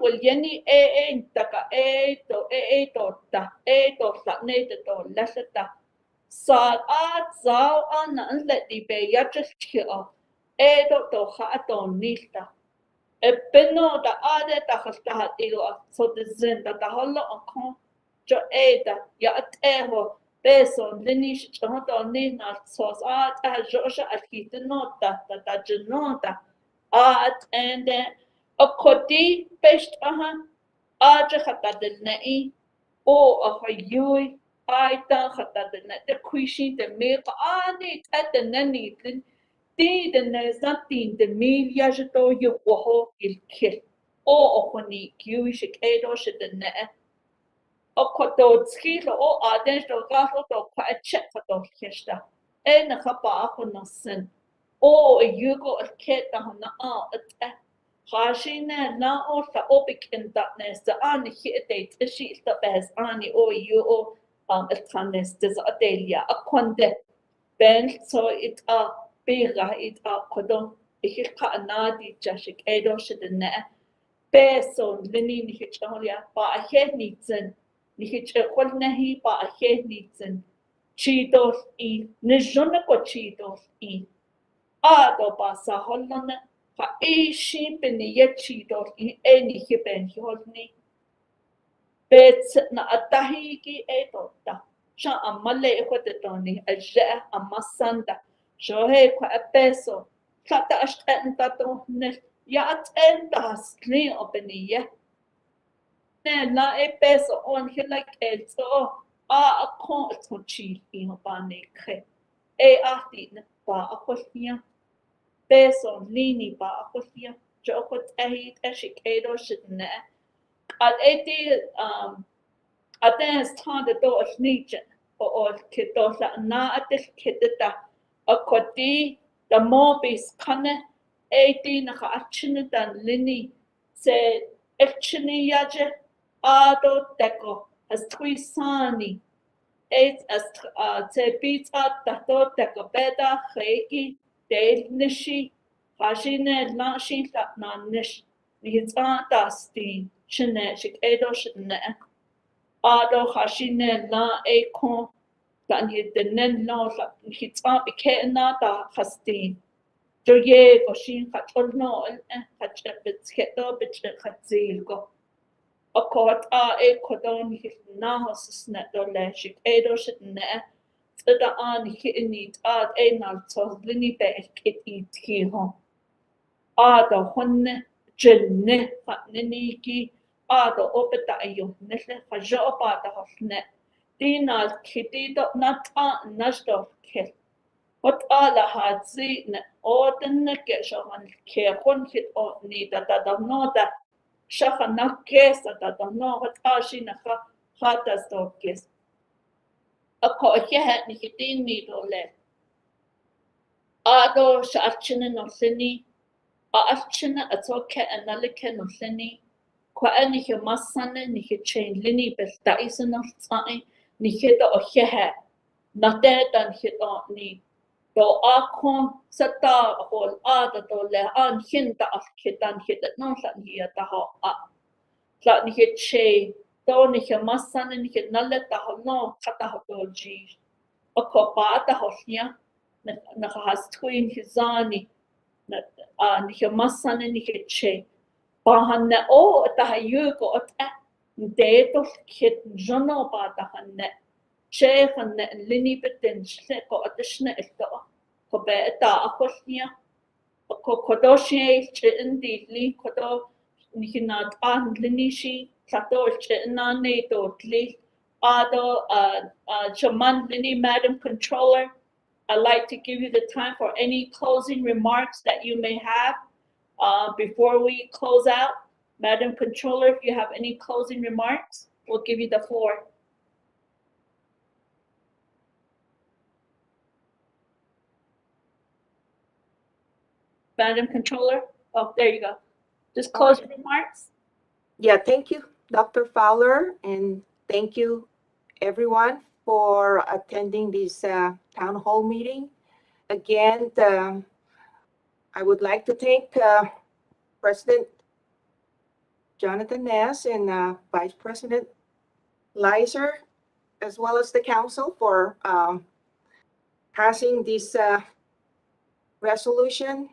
Speaker 1: will yeni taka do ne do leseta. Sal zao an let the be yajishio do ha don nilta. Beno da ade da hasta ilo so the zin da holo on jo ya eho. Beson linish chohoto ni na sos josha akita nota da genota and akoti best aja hata de nei o ahayui aita hata de net the quishi de milk ani at the nani di de nezatin de milia jeto yo oho il kil o ohoni kiwish edo shit de ne Okoto skilo o aden do gato do kwa check do kista. Na kapa ako na sin. O yugo a ket na at Hashina na o sa opik in that nest the ani hit she the best ani o you o tanes des adelia a konde ben so it bega it kodon ik ka anadi jashik edo shidne beson lini ni hicholia ba a het nitzen Nihich nahi ba a het nitzen chitos nijona ko chitos ado ba sa holona ha ishi beni ye chitos eni hiben holni bet na atahi ki etota sha amale ko tetoni aja amasanda shohe ko apeso Tlata ashten tato ne yat en das clean openia. Ne na e peso on he like el so a con to chi in opane kre. E ati ne ba akosia. Peso lini ba akosia. Joko tahit eshikedo shitne. At eti Aten time the door of nature or kitosa na atis kitita a koti the mobis kane 18 naka achinitan lini se echini yaje ado teko as tui sani eight as te pizza tato teko beda reiki de nishi hashine na shi na nish nihita dasti shine shik edo shine Ado hashine na ekon dan he denen no la hitsa bike na da hastin. Jo ye go shin hatol no hat bit keto bit hatzil go. Akot e kodon hit na hosne do le shik edo shit ne. Tada an hinit ad enal to lini be kit it ki ho. Ada honne jenne fatnini ki ada opeta ayo nesle fajo opata hosne dinal kiti do nata nashdo ke what ala hadzi ne oden ne ke shahan ke kon hit o ni da no da shahan na ke sa da no what ashi na ha das do kes ako ke het ni kitin ni do le ado shachine no sini Achina atoke analike no lini. Kwa nike masane nike chain lini besta isano tsai nike do ohehe. Nate dan hit on ni. Do akon sata hol ada do le an hinta afkitan hit no san hiya ta ho a. La nike che do nike masane nike nalle ta ho no kata ho do ji. Oko pa ta ho nya. Nakahas twin hizani. Nike masane nike che. Bahanne o tahayu ko ota deto kit jono ba tahanne. Che hanne lini beten se ko otishne ito. Ko be ta akosnia. Ko kodoshi che indi li kodo nihinat an lini shi tato che nane do li. Ado chaman lini Madam Controller. I'd like to give you the time for any closing remarks that you may have before we close out. Madam Controller, if you have any closing remarks, we'll give you the floor. Madam Controller, oh, there you go. Just closing remarks.
Speaker 3: Yeah, thank you, Dr. Fowler, and thank you, everyone, for attending this town hall meeting. Again, I would like to thank President Jonathan Ness and Vice President Leiser, as well as the council for passing this resolution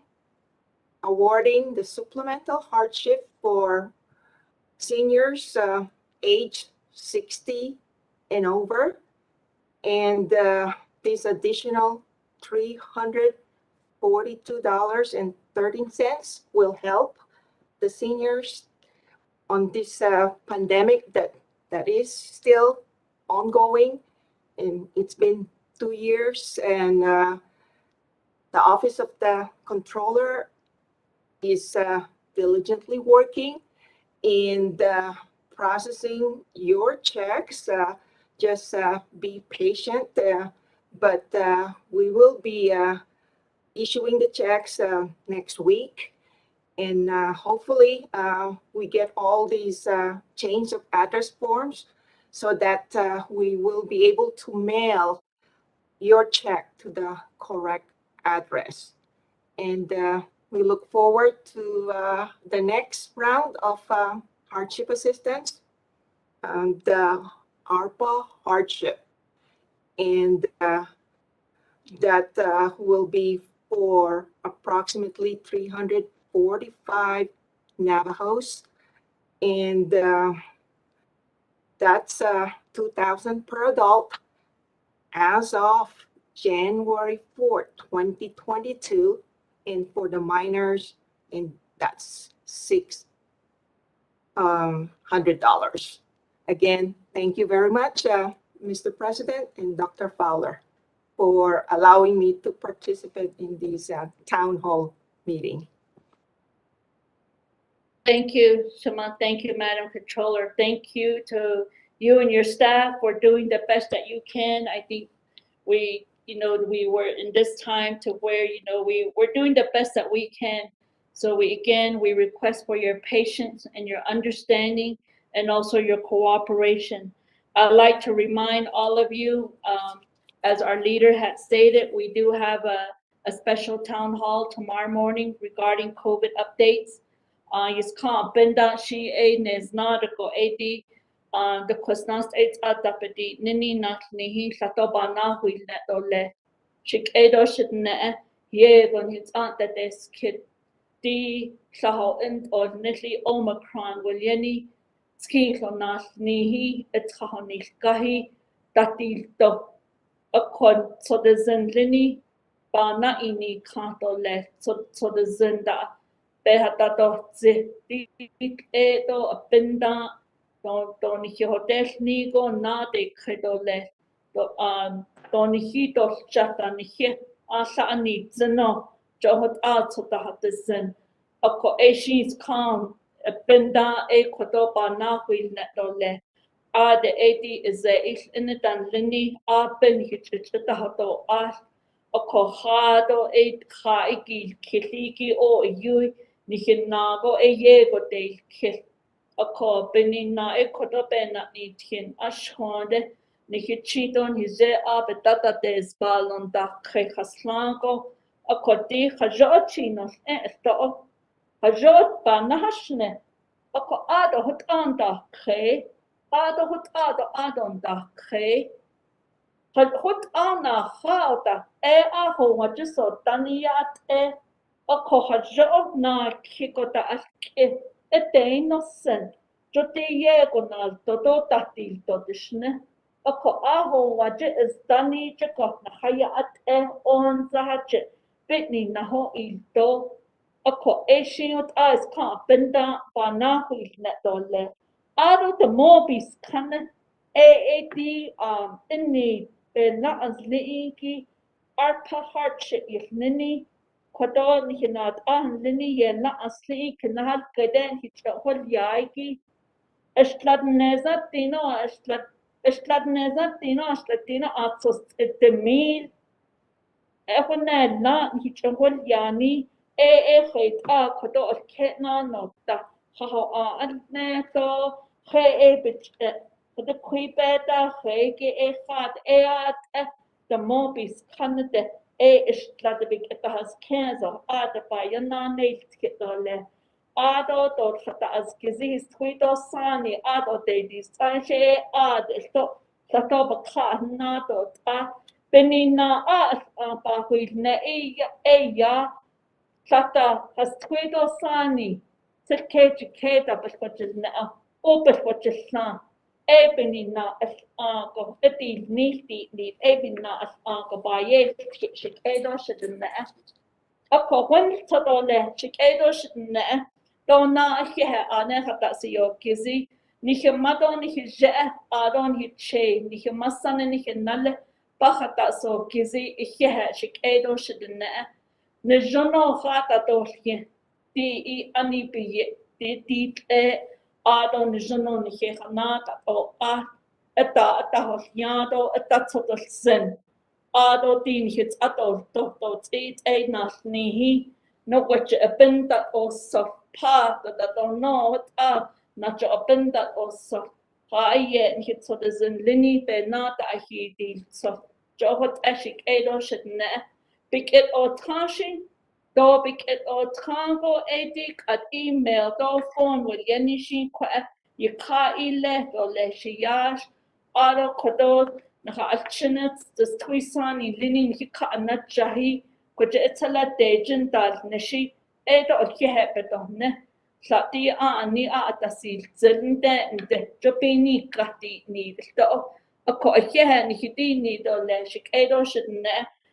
Speaker 3: awarding the supplemental hardship for seniors age 60 and over. And this additional $342.13 will help the seniors on this pandemic that is still ongoing. And it's been 2 years, and the Office of the Controller is diligently working in processing your checks. Just be patient, but we will be issuing the checks next week. And hopefully we get all these change of address forms so that we will be able to mail your check to the correct address. And we look forward to the next round of hardship assistance, the ARPA hardship. And that will be for approximately 345 Navajos. And that's $2,000 per adult as of January 4th, 2022. and for the minors, and that's $600. Again, thank you very much, Mr. President and Dr. Fowler, for allowing me to participate in this town hall meeting.
Speaker 1: Thank you, Shema. Thank you, Madam Controller. Thank you to you and your staff for doing the best that you can. I think we were in this time to where, we're doing the best that we can. So we request for your patience and your understanding and also your cooperation. I'd like to remind all of you, as our leader had stated, we do have a special town hall tomorrow morning regarding COVID updates. Benda she a neznarko edi the kwasnast eight atapedi nini natnihi satobana huile dole shik edo shitne ye gon hits aunt that this kid di saho and or nitli omicron will yeni ski so natnihi it's kahoni gahi tati do a kon so the zenlini bana ini kanto le so the zenda Behata to zi e to apenda to ni hotel ni go na de kredole to ni hito chata ni he asa ani zeno jo hot out to the hot zen ako ashis calm apenda e koto ba na hui netole a de 80 is is in the dan lini a ben hichita hoto a ako hado e khaiki kiliki o you Nihin nago e yego de kit a ko benina e koto bena ni tin ashonde nihichiton hize abetata des balon da kre haslango a koti hajochinos e sto hajot ba nahashne a ko ado hot anda kre ado hot ado adon da kre hot ana hauta e aho wajiso taniyat e a cohajo na kikota aske etein no sen jote ye gonal todo tatil todishne a ko aho waje is dani chekot na haya at on zahache bitni na ho ilto a ko eshiot as ka benda bana hu net dole ado the mobis kan aad inni na as liiki arpa hardship yifnini Kodo ni hinat lini ye na asli kinahal keden hichahol yaiki eshtladneza tino eshtladtino atsos etemil ehone la hichahol yani khait kodo ketna nota ha neto bit the quibeta ke khat at the mobis kanade ishtladbik has cancer the bayana nail ado to khata as kizis twito sani ado de distanshe sto sato bakha na to ta benina pa huilne ya Tata has twito sani tilke keta bashpachna opashpachna Ebinina as uncle, eti ni ebina as uncle by ye chicago shidna. A cohen totole chicago shidna. Donna here anehata yo gizi, nihimadon hije, adon hiche, nihimasan nihinale, bahata so gizi, here chicago shidna. Nejono hata dolye, di anibi, di Adon Janon Hehanata o eta hosniado eta total sin. Ado din hits atol toto tit a nasnihi, no what you abend that also pa that don't know what not your abend that also. High yet hits what is in lini be not a he deal so. Johot ashik edo shit ne. Big it or tashing. Do biket o tango edik at email do phone with yenishi kwa yaka ile do le shiyash aro kodo naka alchinat this twisani linin hika anat jahi koja etala dejin dal neshi edo okye bedone sati ani atasil zende jopini kati ni do ako okye ni hidi ni do le shik edo shidne